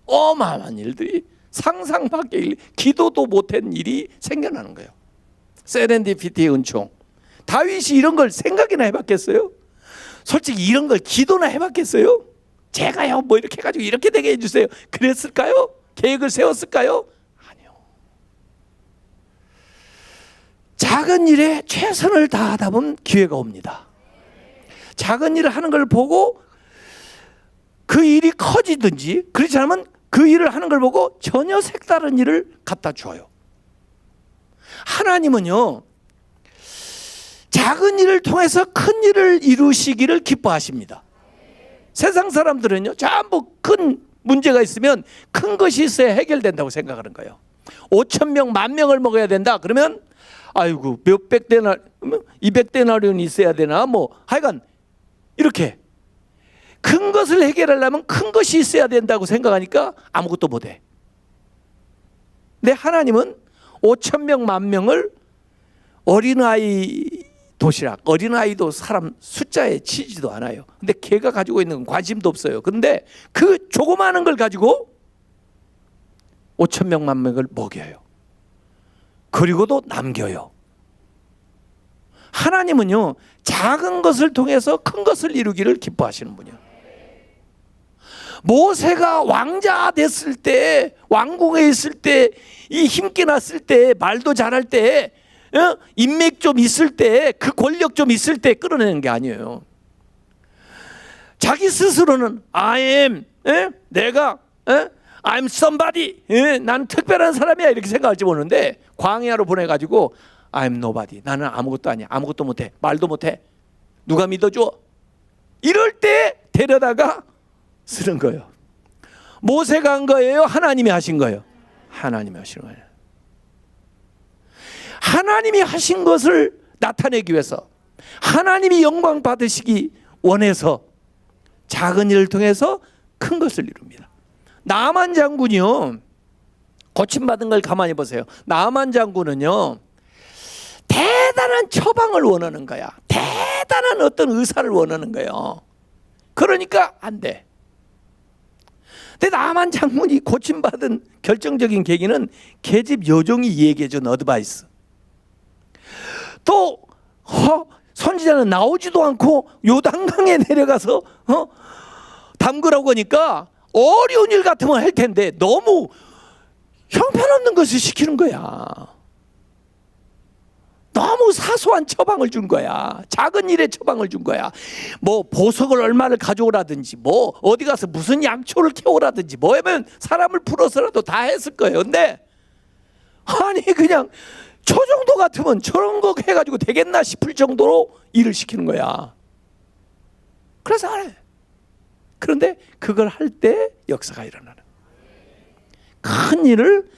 어마어마한 일들이 상상 밖의 일, 기도도 못한 일이 생겨나는 거예요. 세렌디피티의 은총. 다윗이 이런 걸 생각이나 해봤겠어요? 솔직히 이런 걸 기도나 해봤겠어요? 제가요 뭐 이렇게 해가지고 이렇게 되게 해주세요. 그랬을까요? 계획을 세웠을까요? 아니요. 작은 일에 최선을 다하다 보면 기회가 옵니다. 작은 일을 하는 걸 보고 그 일이 커지든지 그렇지 않으면 그 일을 하는 걸 보고 전혀 색다른 일을 갖다 줘요. 하나님은요 작은 일을 통해서 큰 일을 이루시기를 기뻐하십니다. 세상 사람들은요 전부 큰 문제가 있으면 큰 것이 있어야 해결된다고 생각하는 거예요. 5,000명, 10,000명을 먹어야 된다. 그러면 아이고 몇백 데나리, 200데나리온이 있어야 되나 뭐 하여간 이렇게 큰 것을 해결하려면 큰 것이 있어야 된다고 생각하니까 아무것도 못해. 근데 하나님은 5,000명, 10,000명을 어린아이 도시락, 어린아이도 사람 숫자에 치지도 않아요. 근데 걔가 가지고 있는 건 관심도 없어요. 근데 그 조그마한 걸 가지고 5,000명, 10,000명을 먹여요. 그리고도 남겨요. 하나님은요 작은 것을 통해서 큰 것을 이루기를 기뻐하시는 분이에요. 모세가 왕자 됐을 때, 왕궁에 있을 때, 이 힘기 났을 때, 말도 잘할 때, 인맥 좀 있을 때, 그 권력 좀 있을 때 끌어내는 게 아니에요. 자기 스스로는 I am, 내가 I'm somebody, 나는 특별한 사람이야 이렇게 생각할지 모르는데 광야로 보내가지고 I'm nobody, 나는 아무것도 아니야, 아무것도 못해, 말도 못해, 누가 믿어줘? 이럴 때 데려다가 쓰는 거예요. 모세가 한 거예요? 하나님이 하신 거예요? 하나님이 하신 거예요. 하나님이 하신 것을 나타내기 위해서, 하나님이 영광 받으시기 원해서 작은 일을 통해서 큰 것을 이룹니다. 나만 장군이요, 고침받은 걸 가만히 보세요. 나만 장군은요 대단한 처방을 원하는 거야. 대단한 어떤 의사를 원하는 거예요. 그러니까 안 돼. 근데 나만 장군이 고침받은 결정적인 계기는 계집 여종이 얘기해준 어드바이스. 또 선지자는 나오지도 않고 요단강에 내려가서 담그라고 하니까 어려운 일 같으면 할 텐데 너무 형편없는 것을 시키는 거야. 너무 사소한 처방을 준 거야. 작은 일에 처방을 준 거야. 뭐 보석을 얼마를 가져오라든지, 뭐 어디 가서 무슨 양초를 캐오라든지, 뭐 하면 사람을 풀어서라도 다 했을 거예요. 근데 아니 그냥 저 정도 같으면 저런 거 해가지고 되겠나 싶을 정도로 일을 시키는 거야. 그래서 안 해. 그런데 그걸 할 때 역사가 일어나는, 큰 일을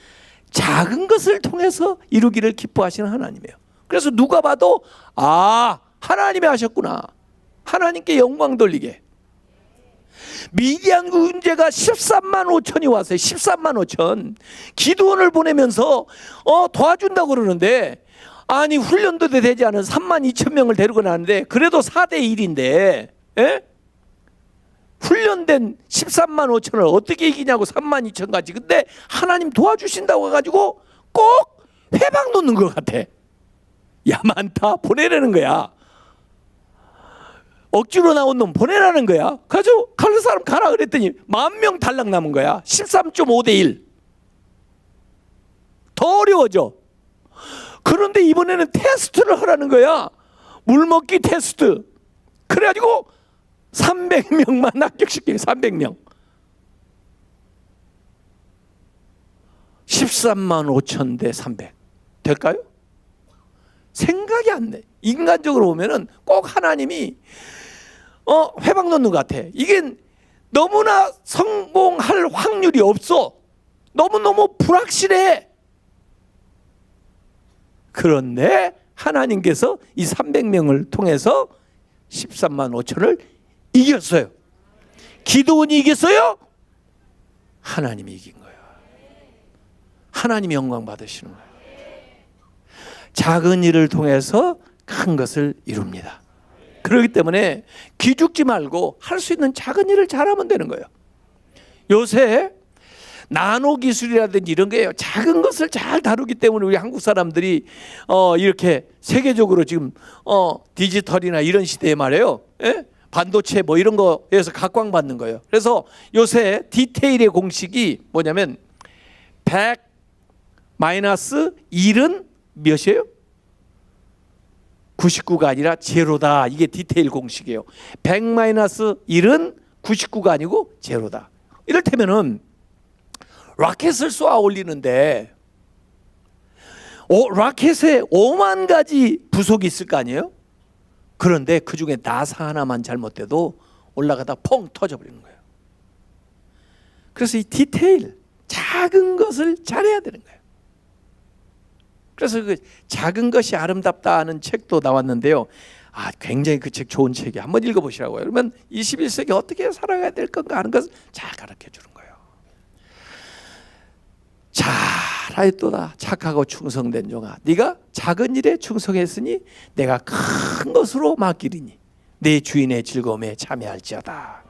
작은 것을 통해서 이루기를 기뻐하시는 하나님이에요. 그래서 누가 봐도 아 하나님이 하셨구나, 하나님께 영광 돌리게. 미디안 군대가 13만 5천이 왔어요. 13만 5천. 기드온을 보내면서 도와준다고 그러는데, 아니 훈련도 되지 않은 3만 2천 명을 데리고 나는데 그래도 4대 1인데 훈련된 13만 5천을 어떻게 이기냐고 3만 2천 가지. 근데 하나님 도와주신다고 해가지고 꼭 회방 놓는 것 같아. 야 많다 보내라는 거야. 억지로 나온 놈 보내라는 거야. 가지고 갈 사람 가라 그랬더니 10,000명 달랑 남은 거야. 13.5대 1. 더 어려워져. 그런데 이번에는 테스트를 하라는 거야. 물먹기 테스트. 그래가지고 300명만 합격시켜요. 300명. 13만 5천 대 300. 될까요? 생각이 안 돼. 인간적으로 보면은 꼭 하나님이 회방 놓는 것 같아. 이게 너무나 성공할 확률이 없어. 너무너무 불확실해. 그런데 하나님께서 이 300명을 통해서 13만 5천을 이겼어요. 기도원이 이겼어요? 하나님이 이긴 거예요. 하나님이 영광 받으시는 거예요. 작은 일을 통해서 큰 것을 이룹니다. 그렇기 때문에 기죽지 말고 할 수 있는 작은 일을 잘하면 되는 거예요. 요새 나노 기술이라든지 이런 거예요. 작은 것을 잘 다루기 때문에 우리 한국 사람들이 이렇게 세계적으로 지금 디지털이나 이런 시대에 말이에요. 예? 반도체 뭐 이런 거에서 각광받는 거예요. 그래서 요새 디테일의 공식이 뭐냐면 100 마이너스 1은 몇이에요? 99가 아니라 제로다. 이게 디테일 공식이에요. 100 마이너스 1은 99가 아니고 제로다. 이를테면은 라켓을 쏘아 올리는데 라켓에 5만 가지 부속이 있을 거 아니에요? 그런데 그 중에 나사 하나만 잘못돼도 올라가다 펑 터져버리는 거예요. 그래서 이 디테일, 작은 것을 잘해야 되는 거예요. 그래서 그 작은 것이 아름답다는 책도 나왔는데요. 굉장히 그 책 좋은 책이에요. 한번 읽어보시라고요. 그러면 21세기 어떻게 살아가야 될 건가 하는 것을 잘 가르쳐 주는 거예요. 잘하였도다 착하고 충성된 종아, 네가 작은 일에 충성했으니 내가 큰 것으로 맡기리니 내 주인의 즐거움에 참여할지어다.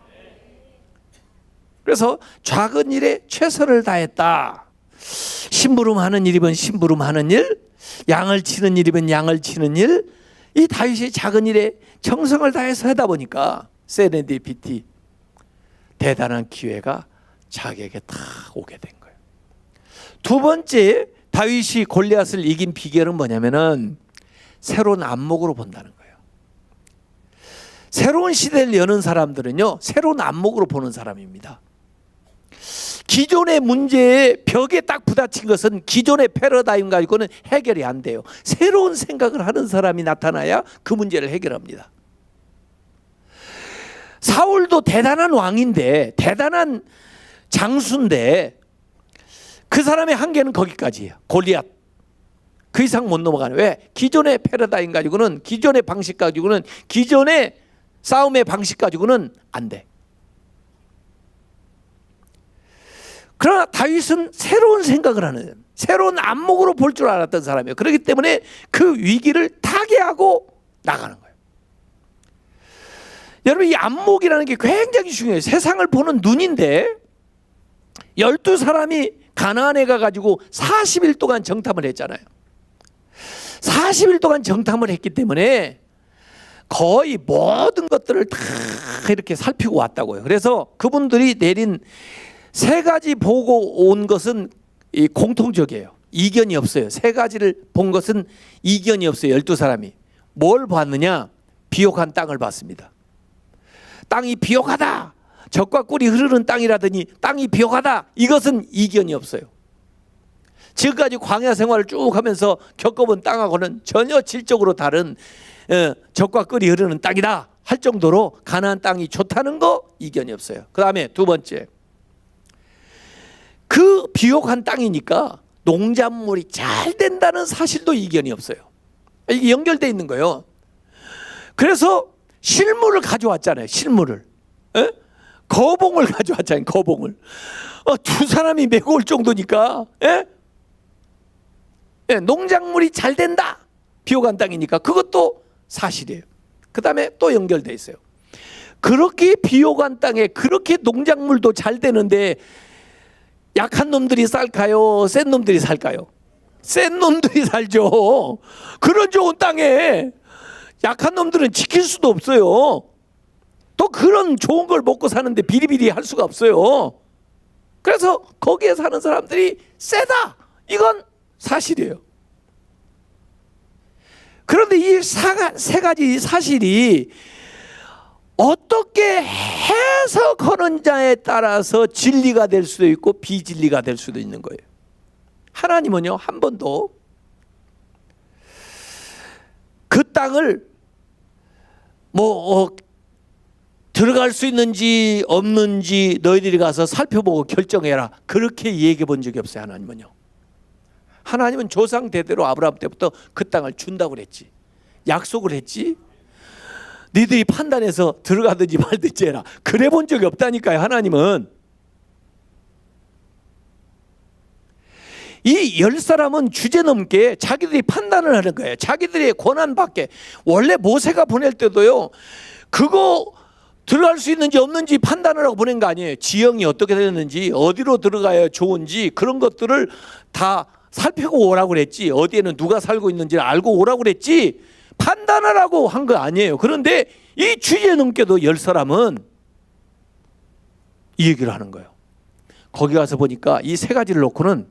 그래서 작은 일에 최선을 다했다. 심부름하는 일이면 심부름하는 일, 양을 치는 일이면 양을 치는 일, 이 다윗이 작은 일에 정성을 다해서 하다 보니까 세렌디피티, 대단한 기회가 자기에게 다 오게 된 거예요. 두 번째, 다윗이 골리앗을 이긴 비결은 뭐냐면은 새로운 안목으로 본다는 거예요. 새로운 시대를 여는 사람들은요, 새로운 안목으로 보는 사람입니다. 기존의 문제에 벽에 딱 부딪힌 것은 기존의 패러다임 가지고는 해결이 안 돼요. 새로운 생각을 하는 사람이 나타나야 그 문제를 해결합니다. 사울도 대단한 왕인데, 대단한 장수인데 그 사람의 한계는 거기까지예요. 골리앗 그 이상 못 넘어가는. 왜? 기존의 패러다임 가지고는, 기존의 방식 가지고는, 기존의 싸움의 방식 가지고는 안 돼. 그러나 다윗은 새로운 생각을 하는, 새로운 안목으로 볼 줄 알았던 사람이에요. 그렇기 때문에 그 위기를 타개하고 나가는 거예요. 여러분, 이 안목이라는 게 굉장히 중요해요. 세상을 보는 눈인데 12사람이 가나안에 가가지고 40일 동안 정탐을 했잖아요. 40일 동안 정탐을 했기 때문에 거의 모든 것들을 다 이렇게 살피고 왔다고요. 그래서 그분들이 내린 3가지 보고 온 것은 공통적이에요. 이견이 없어요. 3가지를 본 것은 이견이 없어요. 12사람이 뭘 봤느냐? 비옥한 땅을 봤습니다. 땅이 비옥하다, 젖과 꿀이 흐르는 땅이라더니 땅이 비옥하다, 이것은 이견이 없어요. 지금까지 광야 생활을 쭉 하면서 겪어본 땅하고는 전혀 질적으로 다른 젖과 꿀이 흐르는 땅이다 할 정도로 가나안 땅이 좋다는 거 이견이 없어요. 그 다음에 두 번째, 그 비옥한 땅이니까 농작물이 잘 된다는 사실도 이견이 없어요. 이게 연결되어 있는 거예요. 그래서 실물을 가져왔잖아요. 실물을, 거봉을 가져왔잖아요. 거봉을 2사람이 메고 올 정도니까, 농작물이 잘 된다, 비옥한 땅이니까. 그것도 사실이에요. 그 다음에 또 연결되어 있어요. 그렇게 비옥한 땅에 그렇게 농작물도 잘 되는데 약한 놈들이 살까요? 센 놈들이 살까요? 센 놈들이 살죠. 그런 좋은 땅에 약한 놈들은 지킬 수도 없어요. 또 그런 좋은 걸 먹고 사는데 비리비리 할 수가 없어요. 그래서 거기에 사는 사람들이 세다. 이건 사실이에요. 그런데 이 세 가지 사실이 어떻게 해석하느냐에 따라서 진리가 될 수도 있고 비진리가 될 수도 있는 거예요. 하나님은요, 한 번도 그 땅을 들어갈 수 있는지 없는지 너희들이 가서 살펴보고 결정해라, 그렇게 얘기해 본 적이 없어요. 하나님은요. 하나님은 조상 대대로 아브라함 때부터 그 땅을 준다고 그랬지, 약속을 했지. 니들이 판단해서 들어가든지 말든지 해라, 그래 본 적이 없다니까요. 하나님은. 이 10사람은 주제넘게 자기들이 판단을 하는 거예요. 자기들의 권한 밖에. 원래 모세가 보낼 때도요, 그거 들어갈 수 있는지 없는지 판단을 하고 보낸 거 아니에요. 지형이 어떻게 되는지, 어디로 들어가야 좋은지, 그런 것들을 다 살피고 오라고 그랬지. 어디에는 누가 살고 있는지를 알고 오라고 그랬지, 판단하라고 한 거 아니에요. 그런데 이 주제넘게도 10사람은 이 얘기를 하는 거예요. 거기 가서 보니까 이 세 가지를 놓고는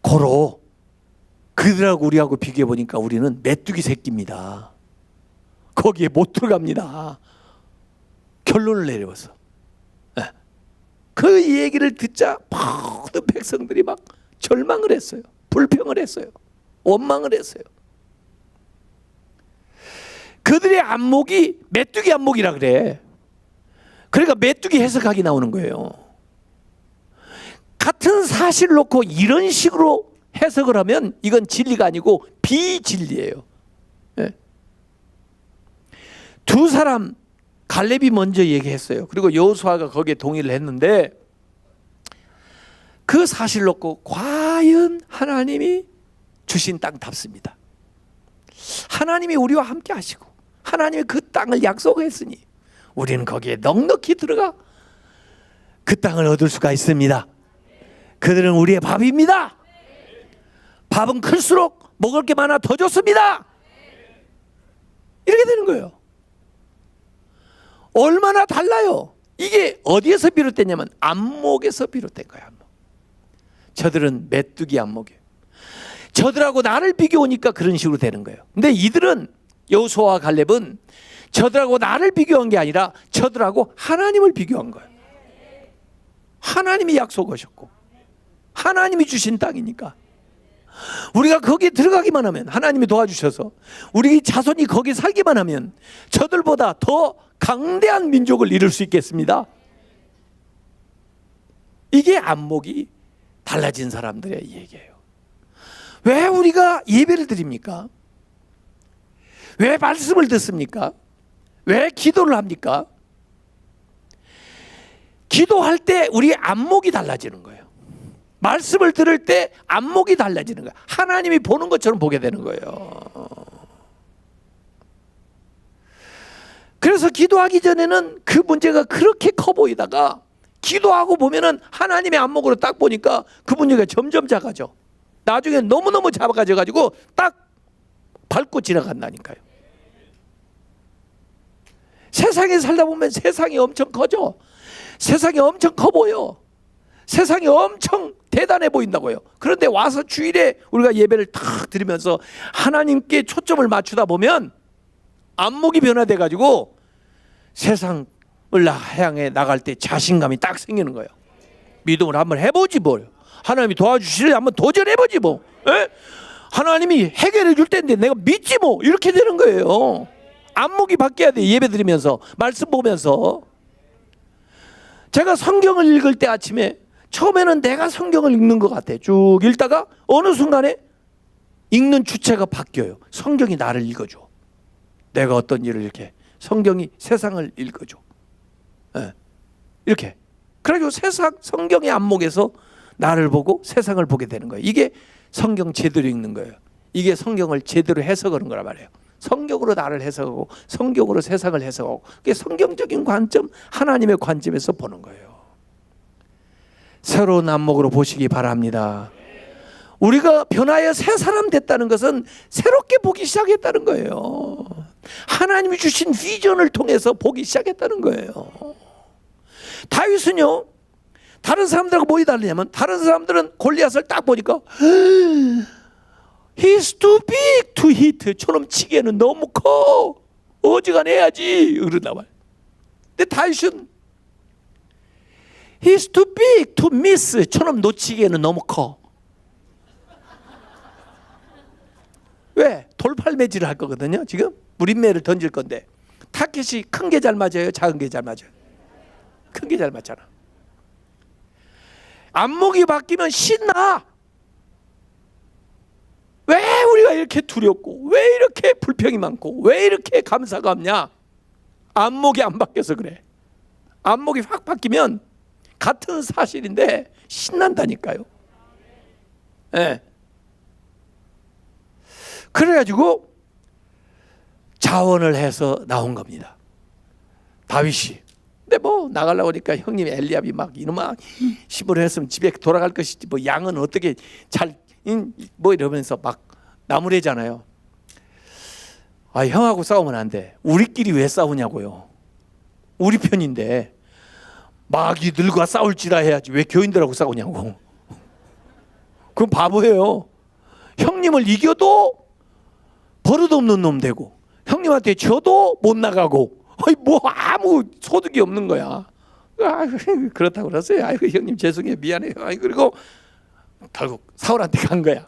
고로 그들하고 우리하고 비교해 보니까 우리는 메뚜기 새끼입니다. 거기에 못 들어갑니다. 결론을 내려서. 그 얘기를 듣자 모든 백성들이 막 절망을 했어요. 불평을 했어요. 원망을 했어요. 그들의 안목이 메뚜기 안목이라 그래. 그러니까 메뚜기 해석하기 나오는 거예요. 같은 사실을 놓고 이런 식으로 해석을 하면 이건 진리가 아니고 비진리예요. 두 사람, 갈렙이 먼저 얘기했어요. 그리고 여호수아가 거기에 동의를 했는데, 그 사실을 놓고 과연 하나님이 주신 땅답습니다. 하나님이 우리와 함께 하시고 하나님이 그 땅을 약속했으니 우리는 거기에 넉넉히 들어가 그 땅을 얻을 수가 있습니다. 그들은 우리의 밥입니다. 밥은 클수록 먹을 게 많아 더 좋습니다. 이렇게 되는 거예요. 얼마나 달라요. 이게 어디에서 비롯됐냐면 안목에서 비롯된 거야. 안목. 저들은 메뚜기 안목이에요. 저들하고 나를 비교하니까 그런 식으로 되는 거예요. 근데 이들은, 여호수아와 갈렙은 저들하고 나를 비교한 게 아니라 저들하고 하나님을 비교한 거예요. 하나님이 약속하셨고 하나님이 주신 땅이니까 우리가 거기에 들어가기만 하면, 하나님이 도와주셔서 우리 자손이 거기 살기만 하면 저들보다 더 강대한 민족을 이룰 수 있겠습니다. 이게 안목이 달라진 사람들의 얘기예요. 왜 우리가 예배를 드립니까? 왜 말씀을 듣습니까? 왜 기도를 합니까? 기도할 때 우리 안목이 달라지는 거예요. 말씀을 들을 때 안목이 달라지는 거예요. 하나님이 보는 것처럼 보게 되는 거예요. 그래서 기도하기 전에는 그 문제가 그렇게 커 보이다가 기도하고 보면은 하나님의 안목으로 딱 보니까 그 문제가 점점 작아져. 나중에 너무너무 작아져 가지고 딱 밟고 지나간다니까요. 세상에 살다 보면 세상이 엄청 커져. 세상이 엄청 커 보여. 세상이 엄청 대단해 보인다고요. 그런데 와서 주일에 우리가 예배를 탁 드리면서 하나님께 초점을 맞추다 보면 안목이 변화돼 가지고 세상을 향해 나갈 때 자신감이 딱 생기는 거예요. 믿음을 한번 해보지 뭘. 하나님이 도와주시려 한번 도전해보지 뭐. 에? 하나님이 해결해 줄 텐데 내가 믿지 뭐. 이렇게 되는 거예요. 안목이 바뀌어야 돼. 예배 드리면서 말씀 보면서. 제가 성경을 읽을 때 아침에 처음에는 내가 성경을 읽는 것 같아. 쭉 읽다가 어느 순간에 읽는 주체가 바뀌어요. 성경이 나를 읽어줘. 내가 어떤 일을 이렇게, 성경이 세상을 읽어줘. 네. 이렇게. 그래가지고 성경의 안목에서 나를 보고 세상을 보게 되는 거예요. 이게 성경 제대로 읽는 거예요. 이게 성경을 제대로 해석하는 거란 말이에요. 성경으로 나를 해석하고 성경으로 세상을 해석하고, 그게 성경적인 관점, 하나님의 관점에서 보는 거예요. 새로운 안목으로 보시기 바랍니다. 우리가 변화해 새 사람 됐다는 것은 새롭게 보기 시작했다는 거예요. 하나님이 주신 비전을 통해서 보기 시작했다는 거예요. 다윗은요, 다른 사람들하고 뭐이 다르냐면, 다른 사람들은 골리앗을 딱 보니까 He's too big to hit. 저놈 치기에는 너무 커. 어지간해야지. 그러나 봐요. 근데 다윗은 He's too big to miss. 저놈 놓치기에는 너무 커. 왜? 돌팔매질을 할 거거든요. 지금 무림매를 던질 건데 타켓이 큰 게 잘 맞아요? 작은 게 잘 맞아요? 큰 게 잘 맞잖아. 안목이 바뀌면 신나. 왜 우리가 이렇게 두렵고, 왜 이렇게 불평이 많고, 왜 이렇게 감사가 없냐? 안목이 안 바뀌어서 그래. 안목이 확 바뀌면 같은 사실인데 신난다니까요. 예. 네. 그래가지고 자원을 해서 나온 겁니다. 다윗이. 근데 뭐 나가려고 하니까 형님 엘리압이 막 이놈아 시부를 했으면 집에 돌아갈 것이지 뭐 양은 어떻게 잘 뭐 이러면서 막 나무래잖아요. 아, 형하고 싸우면 안 돼. 우리끼리 왜 싸우냐고요. 우리 편인데 마귀들과 싸울지라 해야지 왜 교인들하고 싸우냐고. 그건 바보예요. 형님을 이겨도 버릇없는 놈 되고, 형님한테 져도 못 나가고, 뭐 아무 소득이 없는 거야. 그렇다고 그랬어요. 아이고 형님 죄송해요, 미안해요. 그리고 결국 사울한테 간 거야.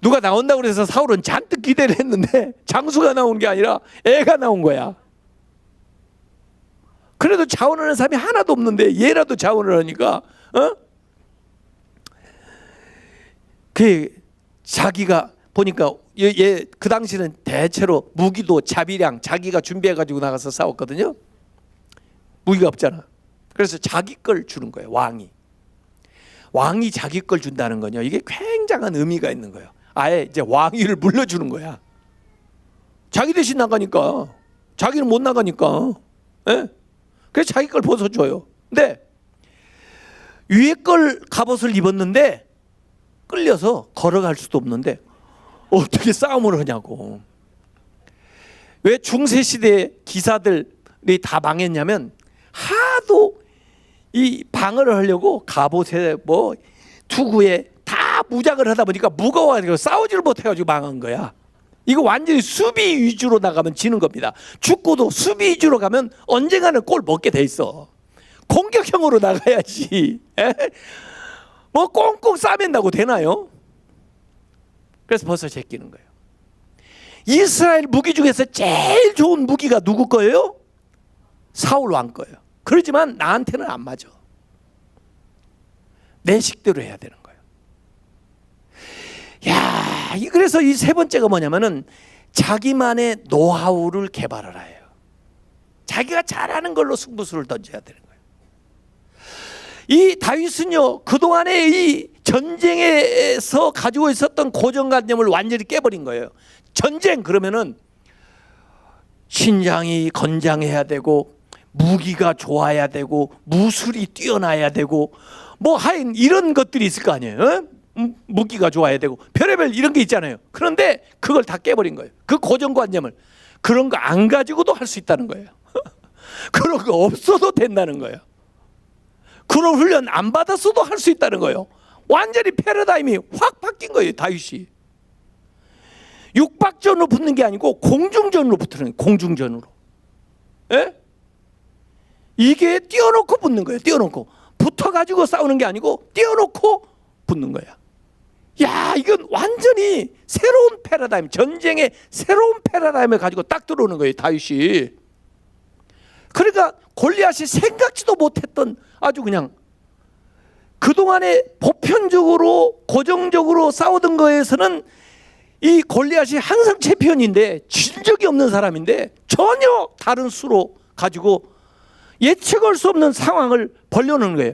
누가 나온다고 그래서 사울은 잔뜩 기대를 했는데 장수가 나온 게 아니라 애가 나온 거야. 그래도 자원하는 사람이 하나도 없는데 얘라도 자원을 하니까 자기가 보니까 얘 그 당시는 대체로 무기도 자비량 자기가 준비해 가지고 나가서 싸웠거든요. 무기가 없잖아. 그래서 자기 걸 주는 거예요. 왕이 자기 걸 준다는 거요. 이게 굉장한 의미가 있는 거예요. 아예 이제 왕위를 물려주는 거야. 자기 대신 나가니까. 자기는 못 나가니까. 예? 그래서 자기 걸 벗어줘요. 근데 위에 걸 갑옷을 입었는데 끌려서 걸어갈 수도 없는데 어떻게 싸움을 하냐고. 왜 중세시대 기사들이 다 망했냐면 하도 이 방어를 하려고 갑옷에 뭐 투구에 다 무장을 하다 보니까 무거워가지고 싸우지를 못해가지고 망한 거야. 이거 완전히 수비 위주로 나가면 지는 겁니다. 축구도 수비 위주로 가면 언젠가는 골 먹게 돼 있어. 공격형으로 나가야지. 뭐 꽁꽁 싸맨다고 되나요? 그래서 벌써 제끼는 거예요. 이스라엘 무기 중에서 제일 좋은 무기가 누구 거예요? 사울 왕 거예요. 그러지만 나한테는 안 맞아. 내 식대로 해야 되는 거예요. 야, 그래서 이 세 번째가 뭐냐면은 자기만의 노하우를 개발하라 해요. 자기가 잘하는 걸로 승부수를 던져야 되는 거예요. 이 다윗은요, 그동안에 이 전쟁에서 가지고 있었던 고정관념을 완전히 깨버린 거예요. 전쟁 그러면은 신장이 건장해야 되고 무기가 좋아야 되고 무술이 뛰어나야 되고 뭐 하여튼 이런 것들이 있을 거 아니에요. 무기가 좋아야 되고 별의별 이런 게 있잖아요. 그런데 그걸 다 깨버린 거예요. 그 고정관념을. 그런 거 안 가지고도 할 수 있다는 거예요. 그런 거 없어도 된다는 거예요. 그런 훈련 안 받았어도 할 수 있다는 거예요. 완전히 패러다임이 확 바뀐 거예요. 다윗이 육박전으로 붙는 게 아니고 공중전으로 붙는 거예요. 공중전으로. 예? 이게 띄워놓고 붙는 거예요. 띄워놓고 붙어가지고 싸우는 게 아니고 띄워놓고 붙는 거야. 야, 이건 완전히 새로운 패러다임, 전쟁의 새로운 패러다임을 가지고 딱 들어오는 거예요. 다윗이. 그러니까 골리앗이 생각지도 못했던 아주 그냥 그동안에 보편적으로 고정적으로 싸우던 거에서는 이 골리앗이 항상 챔피언인데 진 적이 없는 사람인데 전혀 다른 수로 가지고 예측할 수 없는 상황을 벌려놓는 거예요.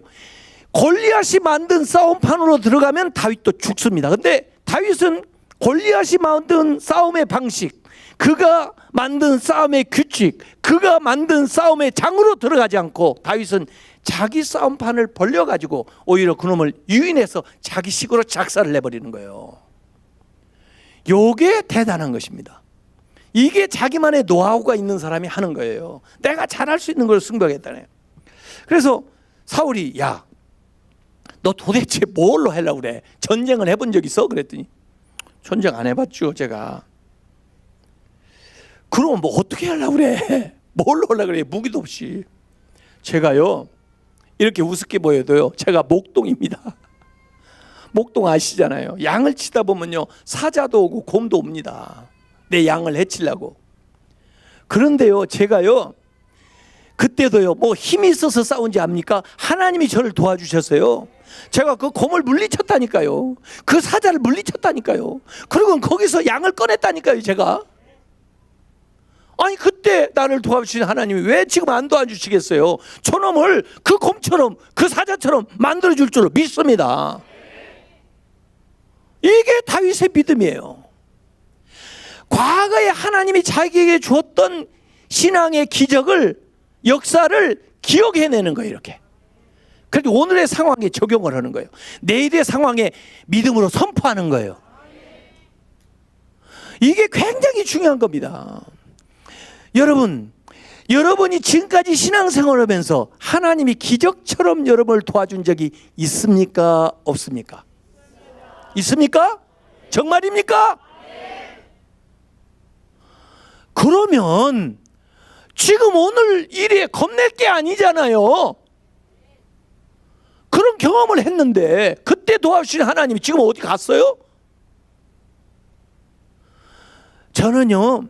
골리앗이 만든 싸움판으로 들어가면 다윗도 죽습니다. 근데 다윗은 골리앗이 만든 싸움의 방식, 그가 만든 싸움의 규칙, 그가 만든 싸움의 장으로 들어가지 않고 다윗은 자기 싸움판을 벌려가지고 오히려 그놈을 유인해서 자기 식으로 작사를 내버리는 거예요. 요게 대단한 것입니다. 이게 자기만의 노하우가 있는 사람이 하는 거예요. 내가 잘할 수 있는 걸 승부하겠다네요. 그래서 사울이 야, 너 도대체 뭘로 하려고 그래? 전쟁을 해본 적 있어? 그랬더니 전쟁 안 해봤죠 제가. 그럼 뭐 어떻게 하려고 그래? 뭘로 하려고 그래? 무기도 없이. 제가요 이렇게 우습게 보여도요 제가 목동입니다. 목동 아시잖아요. 양을 치다 보면요 사자도 오고 곰도 옵니다. 내 양을 해치려고. 그런데요 제가요 그때도요 뭐 힘이 있어서 싸운지 압니까? 하나님이 저를 도와주셨어요. 제가 그 곰을 물리쳤다니까요. 그 사자를 물리쳤다니까요. 그리고 거기서 양을 꺼냈다니까요 제가. 아니 그때 나를 도와주신 하나님이 왜 지금 안 도와주시겠어요? 저놈을 그 곰처럼 그 사자처럼 만들어줄 줄로 믿습니다. 이게 다윗의 믿음이에요. 과거에 하나님이 자기에게 주었던 신앙의 기적을 역사를 기억해내는 거예요. 이렇게. 그렇게 오늘의 상황에 적용을 하는 거예요. 내일의 상황에 믿음으로 선포하는 거예요. 이게 굉장히 중요한 겁니다. 여러분, 여러분이 지금까지 신앙생활을 하면서 하나님이 기적처럼 여러분을 도와준 적이 있습니까? 없습니까? 있습니까? 정말입니까? 그러면 지금 오늘 일에 겁낼 게 아니잖아요. 그런 경험을 했는데 그때 도와주신 하나님이 지금 어디 갔어요? 저는요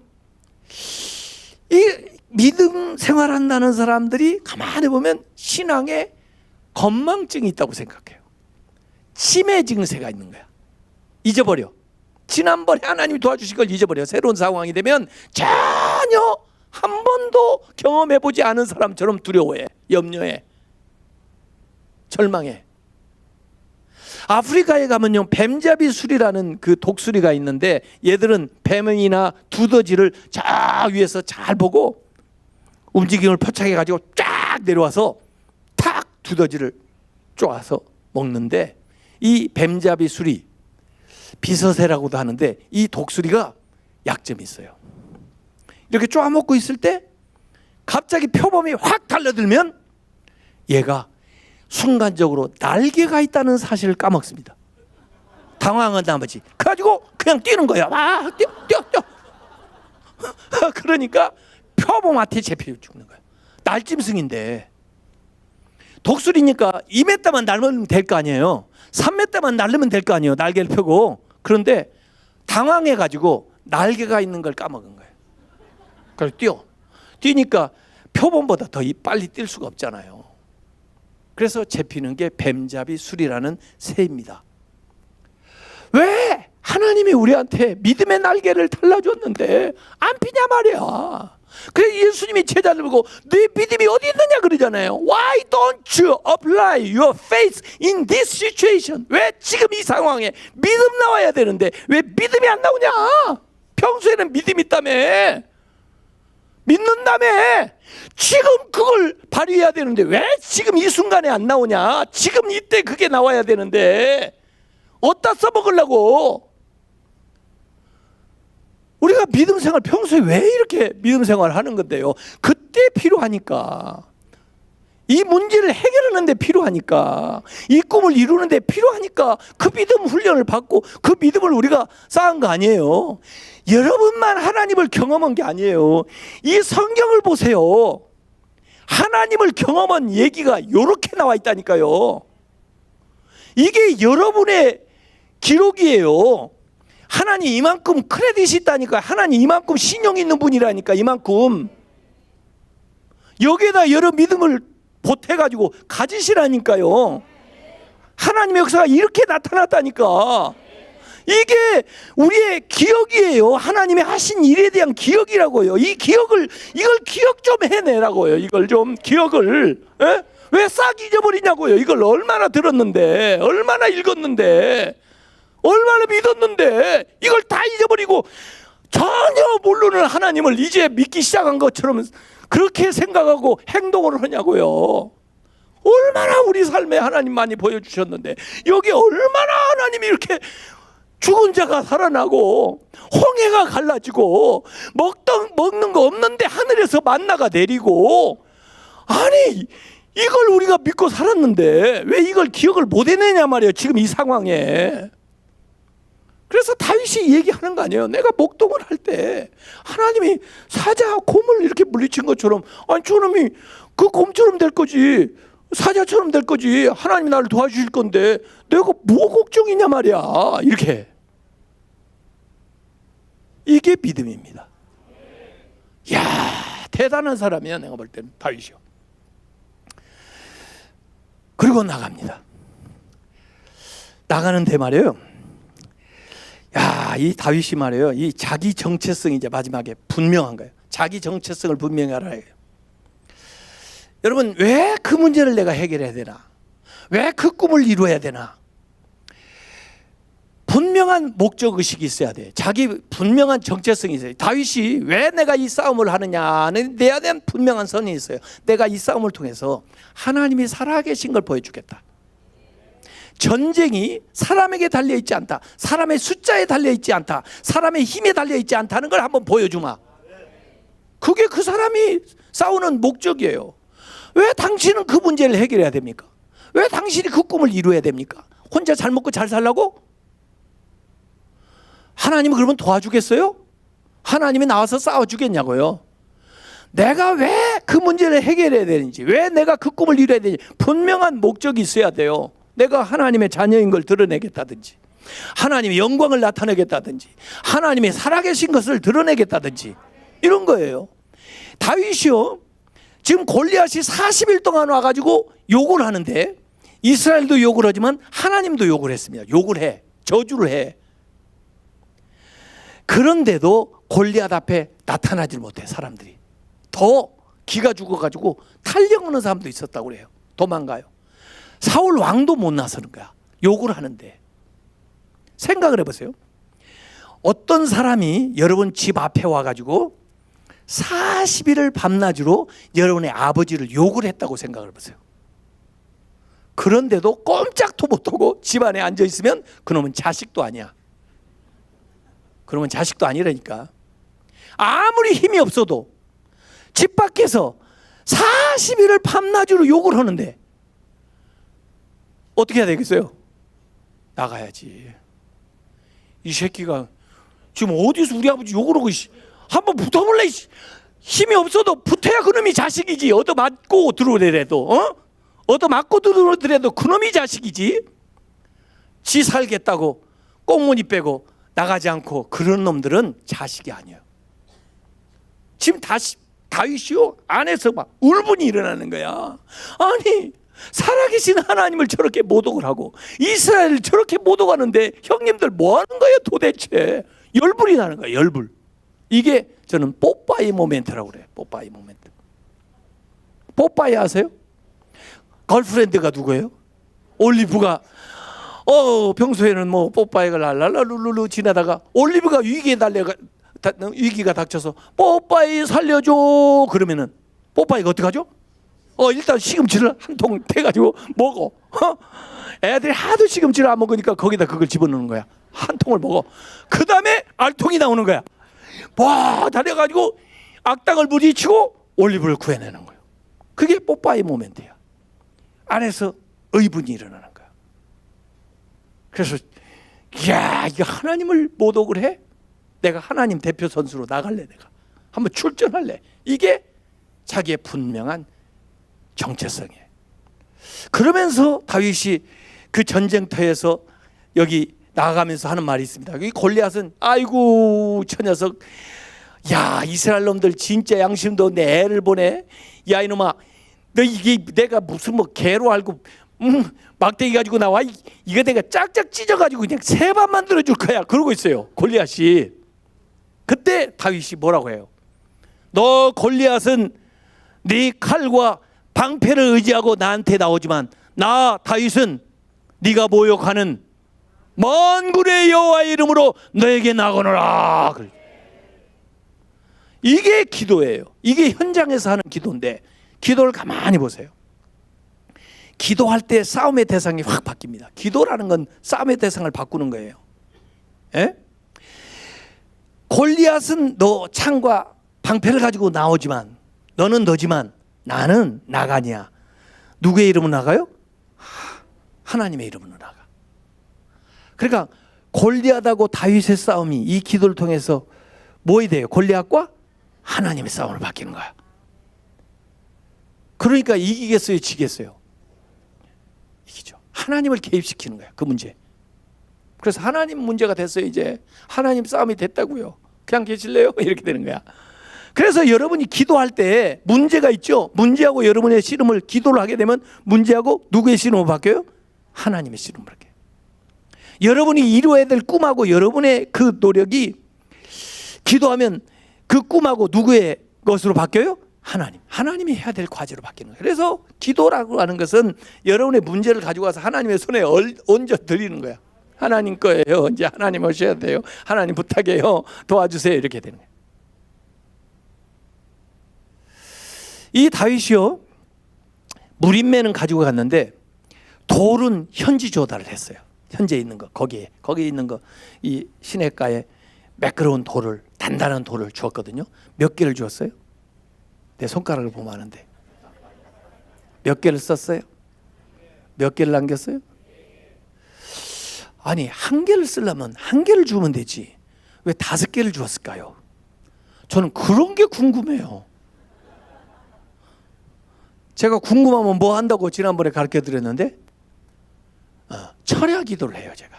이 믿음 생활한다는 사람들이 가만히 보면 신앙에 건망증이 있다고 생각해요. 치매 증세가 있는 거야. 잊어버려. 지난번에 하나님이 도와주신 걸 잊어버려. 새로운 상황이 되면 전혀 한 번도 경험해보지 않은 사람처럼 두려워해, 염려해, 절망해. 아프리카에 가면요 뱀잡이 술이라는 그 독수리가 있는데 얘들은 뱀이나 두더지를 저 위에서 잘 보고 움직임을 포착해 가지고 쫙 내려와서 탁 두더지를 쪼아서 먹는데, 이 뱀잡이 술이 비서새라고도 하는데 이 독수리가 약점이 있어요. 이렇게 쪼아 먹고 있을 때 갑자기 표범이 확 달려들면 얘가 순간적으로 날개가 있다는 사실을 까먹습니다. 당황한 나머지 그래가지고 그냥 뛰는 거야. 막 뛰어. 그러니까 표범한테 잡혀 죽는 거야. 날짐승인데 독수리니까 2m만 날면 될 거 아니에요. 3m만 날르면 될 거 아니에요. 날개를 펴고. 그런데 당황해가지고 날개가 있는 걸 까먹은 거예요. 그래서 뛰니까 표범보다 더 빨리 뛸 수가 없잖아요. 그래서 잡히는 게 뱀잡이 술이라는 새입니다. 왜 하나님이 우리한테 믿음의 날개를 달라줬는데 안 피냐 말이야. 그래서 예수님이 제자들 보고 네 믿음이 어디 있느냐 그러잖아요. Why don't you apply your faith in this situation? 왜 지금 이 상황에 믿음 나와야 되는데 왜 믿음이 안 나오냐? 평소에는 믿음 있다며, 믿는다며. 지금 그걸 발휘해야 되는데 왜 지금 이 순간에 안 나오냐? 지금 이때 그게 나와야 되는데 어디다 써먹으려고? 우리가 믿음 생활 평소에 왜 이렇게 믿음 생활을 하는 건데요? 그때 필요하니까, 이 문제를 해결하는 데 필요하니까, 이 꿈을 이루는 데 필요하니까 그 믿음 훈련을 받고 그 믿음을 우리가 쌓은 거 아니에요. 여러분만 하나님을 경험한 게 아니에요. 이 성경을 보세요. 하나님을 경험한 얘기가 이렇게 나와 있다니까요. 이게 여러분의 기록이에요. 하나님 이만큼 크레딧이 있다니까. 하나님 이만큼 신용이 있는 분이라니까. 이만큼 여기에다 여러 믿음을 보태가지고 가지시라니까요. 하나님의 역사가 이렇게 나타났다니까. 이게 우리의 기억이에요. 하나님의 하신 일에 대한 기억이라고요. 이 기억을, 이걸 기억 좀 해내라고요. 이걸 좀 기억을. 에? 왜 싹 잊어버리냐고요. 이걸 얼마나 들었는데, 얼마나 읽었는데, 얼마나 믿었는데 이걸 다 잊어버리고 전혀 모르는 하나님을 이제 믿기 시작한 것처럼 그렇게 생각하고 행동을 하냐고요. 얼마나 우리 삶에 하나님 많이 보여주셨는데, 여기 얼마나 하나님이 이렇게 죽은 자가 살아나고 홍해가 갈라지고 먹는 거 없는데 하늘에서 만나가 내리고, 아니 이걸 우리가 믿고 살았는데 왜 이걸 기억을 못 해내냐 말이에요, 지금 이 상황에. 그래서 다윗이 얘기하는 거 아니에요. 내가 목동을 할 때 하나님이 사자 곰을 이렇게 물리친 것처럼, 아니 저놈이 그 곰처럼 될 거지, 사자처럼 될 거지, 하나님이 나를 도와주실 건데 내가 뭐 걱정이냐 말이야. 이렇게. 이게 믿음입니다. 이야, 대단한 사람이야, 내가 볼 때는 다윗이요. 그리고 나갑니다. 나가는데 말이에요, 야, 이 다윗이 말이에요, 이 자기 정체성이 이제 마지막에 분명한 거예요. 자기 정체성을 분명히 알아야 해요. 여러분, 왜 그 문제를 내가 해결해야 되나? 왜 그 꿈을 이루어야 되나? 분명한 목적의식이 있어야 돼. 자기 분명한 정체성이 있어요. 다윗이 왜 내가 이 싸움을 하느냐는 내에 대한 분명한 선이 있어요. 내가 이 싸움을 통해서 하나님이 살아계신 걸 보여주겠다. 전쟁이 사람에게 달려있지 않다, 사람의 숫자에 달려있지 않다, 사람의 힘에 달려있지 않다는 걸 한번 보여주마. 그게 그 사람이 싸우는 목적이에요. 왜 당신은 그 문제를 해결해야 됩니까? 왜 당신이 그 꿈을 이루어야 됩니까? 혼자 잘 먹고 잘 살라고? 하나님은 그러면 도와주겠어요? 하나님이 나와서 싸워주겠냐고요? 내가 왜 그 문제를 해결해야 되는지, 왜 내가 그 꿈을 이루어야 되는지 분명한 목적이 있어야 돼요. 내가 하나님의 자녀인 걸 드러내겠다든지, 하나님의 영광을 나타내겠다든지, 하나님의 살아계신 것을 드러내겠다든지, 이런 거예요. 다윗이요, 지금 골리앗이 40일 동안 와가지고 욕을 하는데, 이스라엘도 욕을 하지만 하나님도 욕을 했습니다. 욕을 해, 저주를 해. 그런데도 골리앗 앞에 나타나질 못해. 사람들이 더 기가 죽어가지고 탈영하는 사람도 있었다고 그래요. 도망가요. 사울 왕도 못 나서는 거야. 욕을 하는데. 생각을 해보세요. 어떤 사람이 여러분 집 앞에 와가지고 40일을 밤낮으로 여러분의 아버지를 욕을 했다고 생각을 해보세요. 그런데도 꼼짝도 못하고 집 안에 앉아있으면 그놈은 자식도 아니야. 그러면 자식도 아니라니까. 아무리 힘이 없어도 집 밖에서 40일을 밤낮으로 욕을 하는데 어떻게 해야 되겠어요? 나가야지. 이 새끼가 지금 어디서 우리 아버지 욕을 하고, 한번 붙어볼래? 힘이 없어도 붙어야 그놈이 자식이지. 얻어맞고 들어오더라도, 얻어맞고 들어오더라도 그놈이 자식이지. 지 살겠다고 꽁무니 빼고 나가지 않고 그런 놈들은 자식이 아니에요. 지금 다윗이요, 안에서 막 울분이 일어나는 거야. 아니, 살아계신 하나님을 저렇게 모독을 하고 이스라엘을 저렇게 모독하는데 형님들 뭐 하는 거예요 도대체? 열불이 나는 거야, 열불. 이게 저는 뽀빠이 모멘트라고 그래요. 뽀빠이 모멘트. 뽀빠이 아세요? 걸프렌드가 누구예요? 올리브가 평소에는 뭐 뽀빠이가 랄랄랄룰루 지나다가 올리브가 위기가 닥쳐서 뽀빠이 살려줘 그러면은 뽀빠이가 어떻게 하죠? 일단 시금치를 한 통 태가지고 먹어. 애들이 하도 시금치를 안 먹으니까 거기다 그걸 집어넣는 거야. 한 통을 먹어. 그 다음에 알통이 나오는 거야. 와, 달려가지고 악당을 부딪히고 올리브를 구해내는 거예요. 그게 뽀빠이 모멘트야. 안에서 의분이 일어나는 거야. 그래서 이야, 이게 하나님을 모독을 해? 내가 하나님 대표 선수로 나갈래. 내가 한번 출전할래. 이게 자기의 분명한 정체성이에요. 그러면서 다윗이 그 전쟁터에서 여기 나가면서 하는 말이 있습니다. 여기 골리앗은 아이고 저 녀석, 야 이스라엘 놈들 진짜 양심도 없네. 애를 보내. 야 이놈아, 너 이게 내가 무슨 뭐 개로 알고 막대기 가지고 나와. 이거 내가 짝짝 찢어가지고 그냥 세 번 만들어줄 거야. 그러고 있어요 골리앗이. 그때 다윗이 뭐라고 해요? 너 골리앗은 네 칼과 방패를 의지하고 나한테 나오지만 나 다윗은 네가 모욕하는 먼 군의 여호와의 이름으로 너에게 나가노라. 이게 기도예요. 이게 현장에서 하는 기도인데, 기도를 가만히 보세요. 기도할 때 싸움의 대상이 확 바뀝니다. 기도라는 건 싸움의 대상을 바꾸는 거예요. 예? 골리앗은 너 창과 방패를 가지고 나오지만 너는 너지만 나는 나가 아니야. 누구의 이름으로 나가요? 하나님의 이름으로 나가. 그러니까 골리앗하고 다윗의 싸움이 이 기도를 통해서 뭐이 돼요? 골리앗과 하나님의 싸움으로 바뀌는 거야. 그러니까 이기겠어요, 지겠어요? 이기죠. 하나님을 개입시키는 거야, 그 문제. 그래서 하나님 문제가 됐어요. 이제 하나님 싸움이 됐다고요. 그냥 계실래요? 이렇게 되는 거야. 그래서 여러분이 기도할 때 문제가 있죠. 문제하고 여러분의 씨름을 기도를 하게 되면 문제하고 누구의 씨름으로 바뀌어요? 하나님의 씨름으로 바뀌어요. 여러분이 이루어야 될 꿈하고 여러분의 그 노력이 기도하면 그 꿈하고 누구의 것으로 바뀌어요? 하나님이 해야 될 과제로 바뀌는 거예요. 그래서 기도라고 하는 것은 여러분의 문제를 가지고 와서 하나님의 손에 얹어 드리는 거야. 하나님 거예요. 이제 하나님 오셔야 돼요. 하나님 부탁해요. 도와주세요. 이렇게 되는 거예요. 이 다윗이요, 무림매는 가지고 갔는데 돌은 현지 조달을 했어요. 현재 있는 거, 거기에 있는 거, 이 시냇가에 매끄러운 돌을, 단단한 돌을 주었거든요. 몇 개를 주었어요? 내 손가락을 보면 아는데 몇 개를 썼어요? 몇 개를 남겼어요? 아니, 한 개를 쓰려면 한 개를 주면 되지 왜 5개를 주었을까요? 저는 그런 게 궁금해요. 제가 궁금하면 뭐 한다고 지난번에 가르쳐 드렸는데 철야 기도를 해요. 제가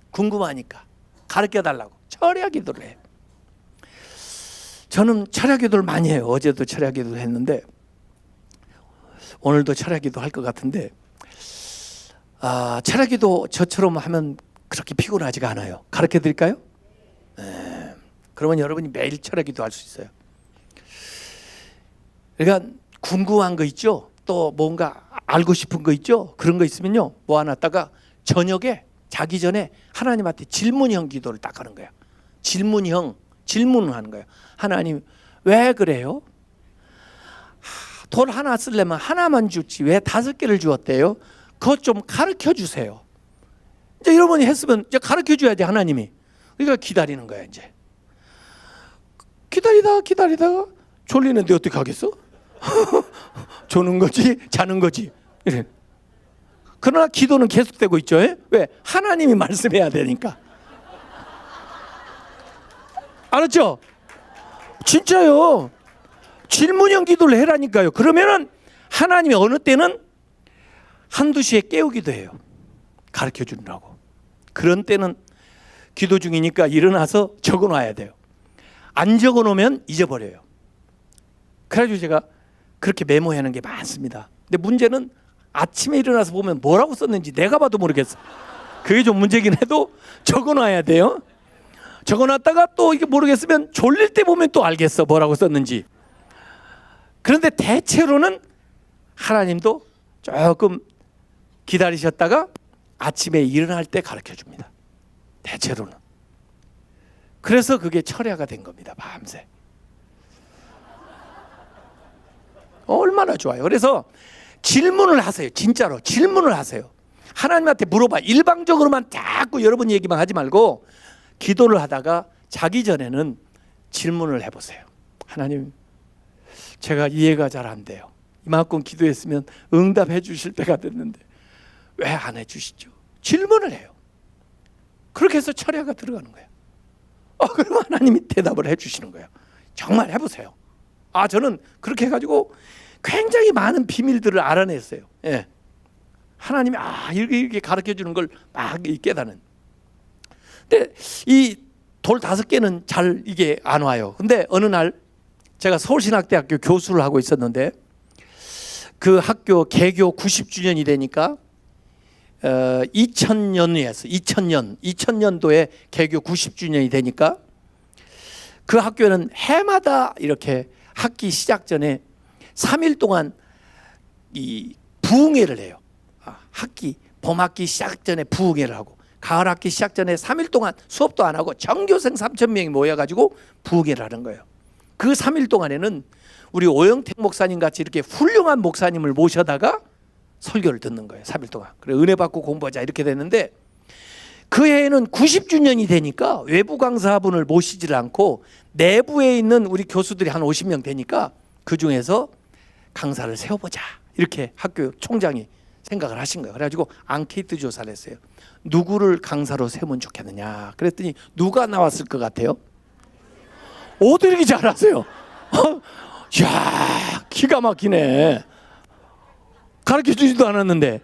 궁금하니까 가르쳐 달라고 철야 기도를 해요. 저는 철야 기도를 많이 해요. 어제도 철야 기도를 했는데 오늘도 철야 기도 할 것 같은데 철야 기도 저처럼 하면 그렇게 피곤하지가 않아요. 가르쳐 드릴까요? 네. 그러면 여러분이 매일 철야 기도 할 수 있어요. 그러니까 궁금한 거 있죠? 또 뭔가 알고 싶은 거 있죠? 그런 거 있으면요, 모아놨다가 저녁에 자기 전에 하나님한테 질문형 기도를 딱 하는 거예요. 질문을 하는 거예요. 하나님, 왜 그래요? 돌 하나 쓰려면 하나만 주지 왜 5개를 주었대요? 그것 좀 가르쳐 주세요. 이제 여러분이 했으면 이제 가르쳐 줘야지, 하나님이. 그러니까 기다리는 거야. 이제 기다리다가 졸리는데 어떻게 하겠어? 조는 거지 자는 거지. 그러나 기도는 계속되고 있죠. 왜? 하나님이 말씀해야 되니까. 알았죠? 진짜요. 질문형 기도를 해라니까요. 그러면은 하나님이 어느 때는 1-2시에 깨우기도 해요. 가르쳐 주느라고. 그런 때는 기도 중이니까 일어나서 적어놔야 돼요. 안 적어놓으면 잊어버려요. 그래가지고 제가 그렇게 메모하는 게 많습니다. 근데 문제는 아침에 일어나서 보면 뭐라고 썼는지 내가 봐도 모르겠어. 그게 좀 문제긴 해도 적어놔야 돼요. 적어놨다가 또 이게 모르겠으면 졸릴 때 보면 또 알겠어, 뭐라고 썼는지. 그런데 대체로는 하나님도 조금 기다리셨다가 아침에 일어날 때 가르쳐 줍니다. 대체로는. 그래서 그게 철야가 된 겁니다. 밤새. 얼마나 좋아요. 그래서 질문을 하세요. 진짜로 질문을 하세요. 하나님한테 물어봐. 일방적으로만 자꾸 여러분 얘기만 하지 말고 기도를 하다가 자기 전에는 질문을 해보세요. 하나님, 제가 이해가 잘 안 돼요. 이만큼 기도했으면 응답해 주실 때가 됐는데 왜 안 해주시죠? 질문을 해요. 그렇게 해서 철야가 들어가는 거예요. 그럼 하나님이 대답을 해주시는 거예요. 정말 해보세요. 저는 그렇게 해가지고 굉장히 많은 비밀들을 알아냈어요. 예. 하나님이 이렇게 가르쳐 주는 걸 막 깨닫는. 근데 이 돌 5개는 잘 이게 안 와요. 근데 어느 날 제가 서울신학대학교 교수를 하고 있었는데 그 학교 개교 90주년이 되니까 2000년도에 개교 90주년이 되니까 그 학교는 해마다 이렇게 학기 시작 전에 3일 동안 이 부흥회를 해요. 봄학기 시작 전에 부흥회를 하고 가을학기 시작 전에 3일 동안 수업도 안 하고 전교생 3,000명이 모여가지고 부흥회를 하는 거예요. 그 3일 동안에는 우리 오영택 목사님 같이 이렇게 훌륭한 목사님을 모셔다가 설교를 듣는 거예요. 3일 동안. 그래 은혜 받고 공부하자 이렇게 됐는데 그 해에는 90주년이 되니까 외부 강사분을 모시지를 않고 내부에 있는 우리 교수들이 한 50명 되니까 그 중에서 강사를 세워보자, 이렇게 학교 총장이 생각을 하신 거예요. 그래가지고 앙케이트 조사를 했어요. 누구를 강사로 세우면 좋겠느냐. 그랬더니 누가 나왔을 것 같아요? 어떻게 잘 아세요? 야, 기가 막히네. 가르쳐주지도 않았는데,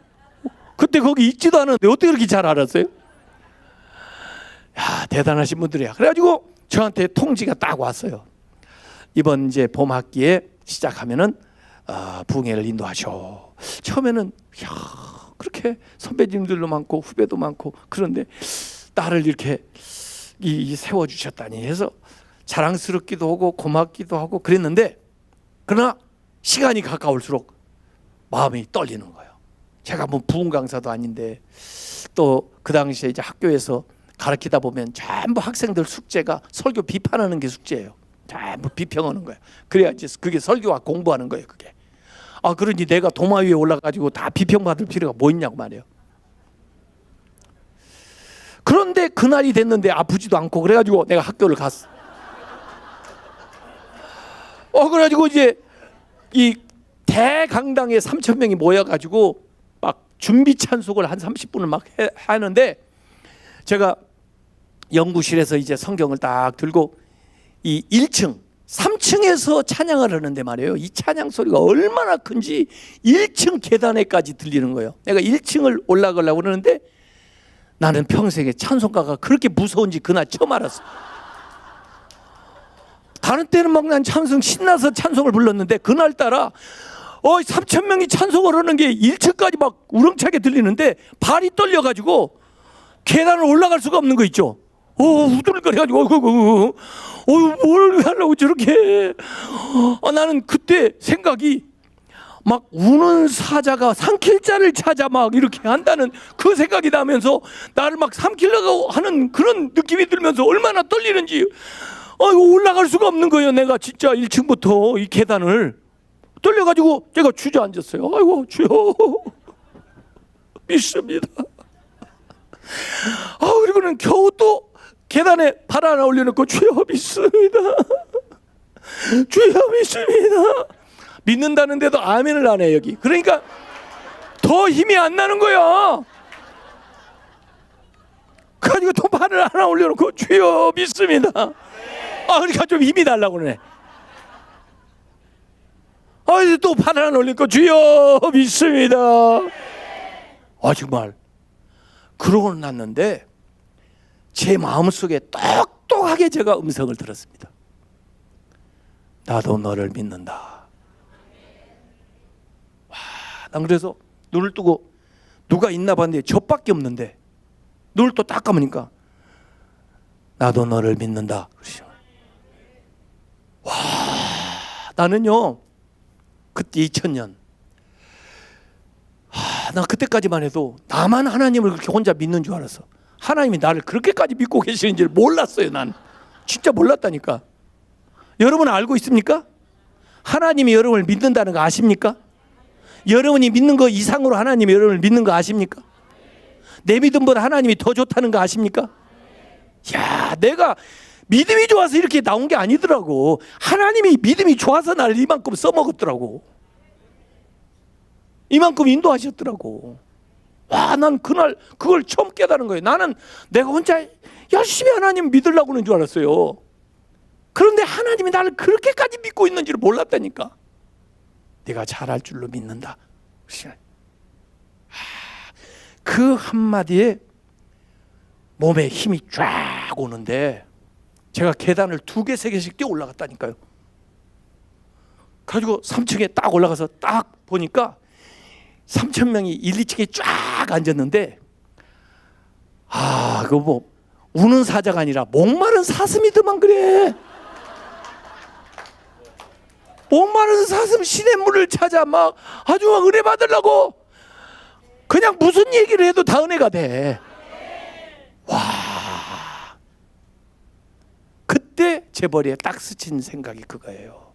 그때 거기 있지도 않았는데 어떻게 그렇게 잘 알았어요? 야, 대단하신 분들이야. 그래가지고 저한테 통지가 딱 왔어요. 이번 이제 봄 학기에 시작하면은 부흥회를 인도하셔. 처음에는 야, 그렇게 선배님들도 많고 후배도 많고 그런데 나를 이렇게 세워주셨다니 해서 자랑스럽기도 하고 고맙기도 하고 그랬는데, 그러나 시간이 가까울수록 마음이 떨리는 거예요. 제가 뭐 부흥 강사도 아닌데, 또 그 당시에 이제 학교에서 가르치다 보면 전부 학생들 숙제가 설교 비판하는 게 숙제예요. 전부 비평하는 거예요. 그래야지 그게 설교와 공부하는 거예요, 그게. 그러니 내가 도마 위에 올라가지고 다 비평받을 필요가 뭐 있냐고 말이에요. 그런데 그날이 됐는데 아프지도 않고 그래가지고 내가 학교를 갔어. 그래가지고 이제 이 대강당에 3,000명이 모여가지고 막 준비 찬송을 한 30분을 막 하는데, 제가 연구실에서 이제 성경을 딱 들고 이 1층 3층에서 찬양을 하는데 말이에요, 이 찬양 소리가 얼마나 큰지 1층 계단에까지 들리는 거예요. 내가 1층을 올라가려고 그러는데 나는 평생에 찬송가가 그렇게 무서운지 그날 처음 알았어. 다른 때는 막 난 찬송 신나서 찬송을 불렀는데, 그날따라 3,000명이 찬송을 하는 게 1층까지 막 우렁차게 들리는데 발이 떨려가지고 계단을 올라갈 수가 없는 거 있죠. 우들거려가지고 뭘 하려고 저렇게. 나는 그때 생각이 막 우는 사자가 삼킬 자를 찾아 막 이렇게 한다는 그 생각이 나면서 나를 막 삼키려고 하는 그런 느낌이 들면서 얼마나 떨리는지 올라갈 수가 없는 거예요. 내가 진짜 1층부터 이 계단을 떨려가지고 제가 주저앉았어요. 아이고 주여 믿습니다. 그리고는 겨우 또 계단에 발 하나 올려놓고 주여 믿습니다. 주여 믿습니다. 믿는다는데도 아멘을 안 해 여기. 그러니까 더 힘이 안 나는 거야. 그래가지고 또 발을 하나 올려놓고 주여 믿습니다. 그러니까 좀 힘이 달라고 그러네. 이제 또 발 하나 올리고 주여 믿습니다. 정말 그러고 났는데 제 마음속에 똑똑하게 제가 음성을 들었습니다. 나도 너를 믿는다. 난 그래서 눈을 뜨고 누가 있나 봤는데 저밖에 없는데 눈을 또 딱 감으니까 나도 너를 믿는다. 나는요 그때 2000년 나 그때까지만 해도 나만 하나님을 그렇게 혼자 믿는 줄 알았어. 하나님이 나를 그렇게까지 믿고 계시는지를 몰랐어요. 난 진짜 몰랐다니까. 여러분 알고 있습니까? 하나님이 여러분을 믿는다는 거 아십니까? 여러분이 믿는 거 이상으로 하나님이 여러분을 믿는 거 아십니까? 내 믿음보다 하나님이 더 좋다는 거 아십니까? 야, 내가 믿음이 좋아서 이렇게 나온 게 아니더라고. 하나님이 믿음이 좋아서 나를 이만큼 써먹었더라고. 이만큼 인도하셨더라고. 난 그날 그걸 처음 깨달은 거예요. 나는 내가 혼자 열심히 하나님 믿으려고 하는 줄 알았어요. 그런데 하나님이 나를 그렇게까지 믿고 있는지를 몰랐다니까. 내가 잘할 줄로 믿는다. 그 한마디에 몸에 힘이 쫙 오는데 제가 계단을 2개, 3개씩 뛰어 올라갔다니까요. 그래가지고 3층에 딱 올라가서 딱 보니까 3,000명이 1, 2층에 쫙 앉았는데 그거 뭐 우는 사자가 아니라 목마른 사슴이더만 그래. 목마른 사슴 시냇물을 찾아 막 아주 막 은혜 받으려고 그냥 무슨 얘기를 해도 다 은혜가 돼. 그때 제 머리에 딱 스친 생각이 그거예요.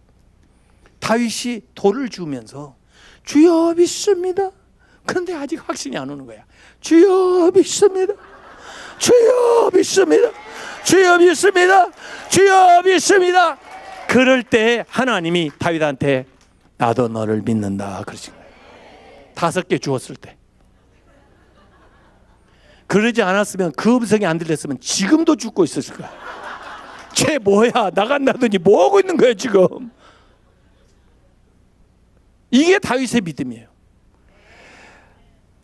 다윗이 돌을 주면서 주여 믿습니다. 그런데 아직 확신이 안 오는 거야. 주여 믿습니다. 주여 믿습니다. 주여 믿습니다. 주여 믿습니다. 그럴 때 하나님이 다윗한테 나도 너를 믿는다 그러신 거예요. 5개 주었을 때. 그러지 않았으면 그 음성이 안 들렸으면 지금도 죽고 있었을 거야. 쟤 뭐야 나간다더니 뭐하고 있는 거야 지금. 이게 다윗의 믿음이에요.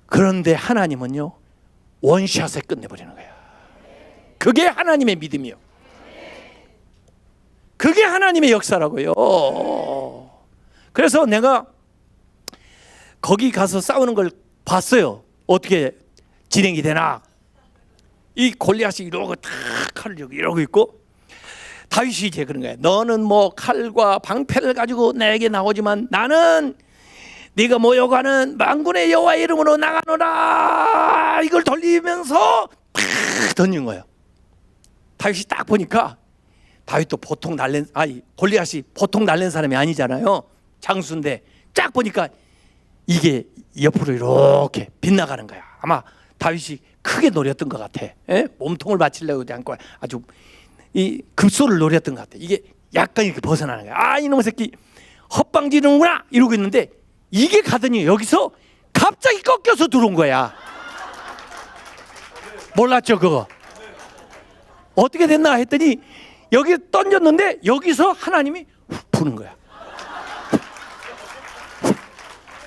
그런데 하나님은요 원샷에 끝내버리는 거야. 그게 하나님의 믿음이요. 그게 하나님의 역사라고요. 그래서 내가 거기 가서 싸우는 걸 봤어요. 어떻게 진행이 되나. 이 골리앗이 이러고 탁 칼을 이러고 있고 다윗이 이제 그런 거야. 너는 뭐 칼과 방패를 가지고 내게 나오지만 나는 네가 모여가는 만군의 여호와의 이름으로 나가노라. 이걸 돌리면서 탁 던진 거예요. 다윗이 딱 보니까 다윗도 보통 골리앗이 보통 날랜 사람이 아니잖아요. 장수인데 쫙 보니까 이게 옆으로 이렇게 빗나가는 거야. 아마 다윗이 크게 노렸던 것 같아. 몸통을 맞추려고 하지 않고 아주 이 급소를 노렸던 것 같아. 이게 약간 이렇게 벗어나는 거야. 이놈의 새끼 헛방지는구나 이러고 있는데 이게 가더니 여기서 갑자기 꺾여서 들어온 거야. 몰랐죠 그거. 어떻게 됐나 했더니 여기 던졌는데 여기서 하나님이 훅 부는 거야.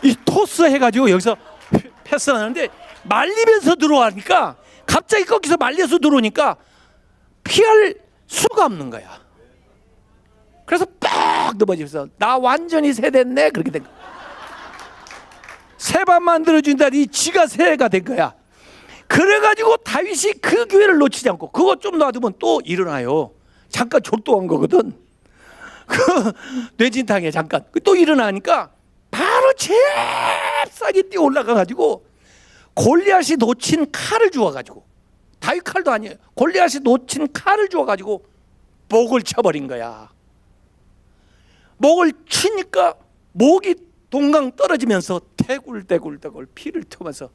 이 토스 해가지고 여기서 패스하는데 말리면서 들어가니까 갑자기 꺾여서 말려서 들어오니까 피할 수가 없는 거야. 그래서 빡 넘어지면서 나 완전히 새됐네 그렇게 된 거야. 새밥 만들어준다니 지가 새가 된 거야. 그래가지고 다윗이 그 기회를 놓치지 않고 그거 좀 놔두면 또 일어나요. 잠깐 졸도한 거거든. 그 뇌진탕에 잠깐 또 일어나니까 바로 잽싸게 뛰어 올라가가지고 골리앗이 놓친 칼을 주워가지고 다윗 칼도 아니에요. 골리앗이 놓친 칼을 주워가지고 목을 쳐버린 거야. 목을 치니까 목이 동강 떨어지면서 대굴대굴대굴 피를 튀면서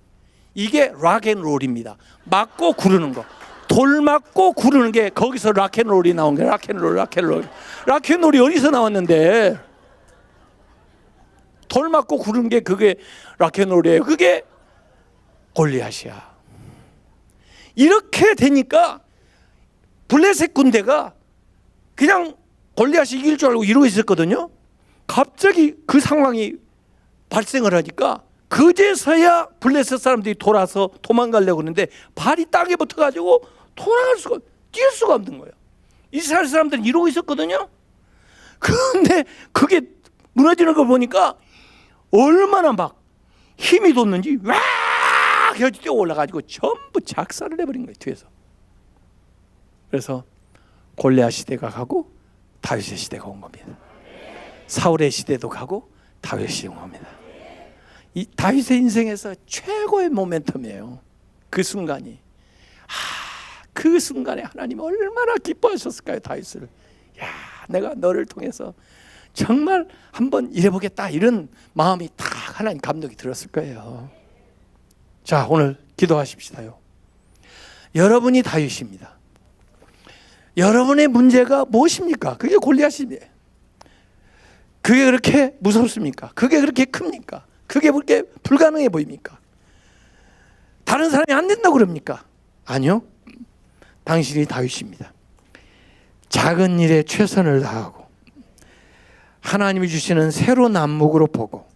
이게 락앤롤입니다. 맞고 구르는 거. 돌 맞고 구르는 게 거기서 락앤롤이 나온 게 락앤롤이 어디서 나왔는데 돌 맞고 구르는 게 그게 락앤롤이에요. 그게 골리앗이야. 이렇게 되니까 블레셋 군대가 그냥 골리앗이 이길 줄 알고 이러고 있었거든요. 갑자기 그 상황이 발생을 하니까 그제서야 블레셋 사람들이 돌아서 도망가려고 하는데 발이 땅에 붙어가지고 뛸 수가 없는 거예요. 이스라엘 사람들은 이러고 있었거든요. 그런데 그게 무너지는 걸 보니까 얼마나 막 힘이 돋는지 와 해서 뛰어 올라가지고 전부 작살을 내버린 거예요 뒤에서. 그래서 골리앗 시대가 가고 다윗의 시대가 온 겁니다. 사울의 시대도 가고 다윗이 온 겁니다. 이 다윗의 인생에서 최고의 모멘텀이에요. 그 순간이. 그 순간에 하나님 얼마나 기뻐하셨을까요 다윗을. 야 내가 너를 통해서 정말 한번 일해보겠다 이런 마음이 딱 하나님 감동이 들었을 거예요. 자 오늘 기도하십시다요. 여러분이 다윗입니다. 여러분의 문제가 무엇입니까? 그게 골리앗이에요. 그게 그렇게 무섭습니까? 그게 그렇게 큽니까? 그게 그렇게 불가능해 보입니까? 다른 사람이 안 된다고 그럽니까? 아니요. 당신이 다윗입니다. 작은 일에 최선을 다하고 하나님이 주시는 새로운 안목으로 보고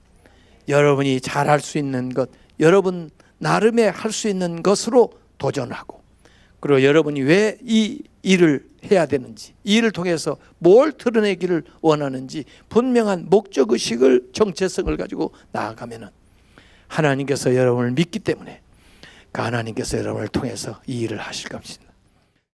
여러분이 잘할 수 있는 것, 여러분 나름의 할 수 있는 것으로 도전하고 그리고 여러분이 왜 이 일을 해야 되는지 이 일을 통해서 뭘 드러내기를 원하는지 분명한 목적의식을 정체성을 가지고 나아가면은 하나님께서 여러분을 믿기 때문에 그 하나님께서 여러분을 통해서 이 일을 하실 것입니다.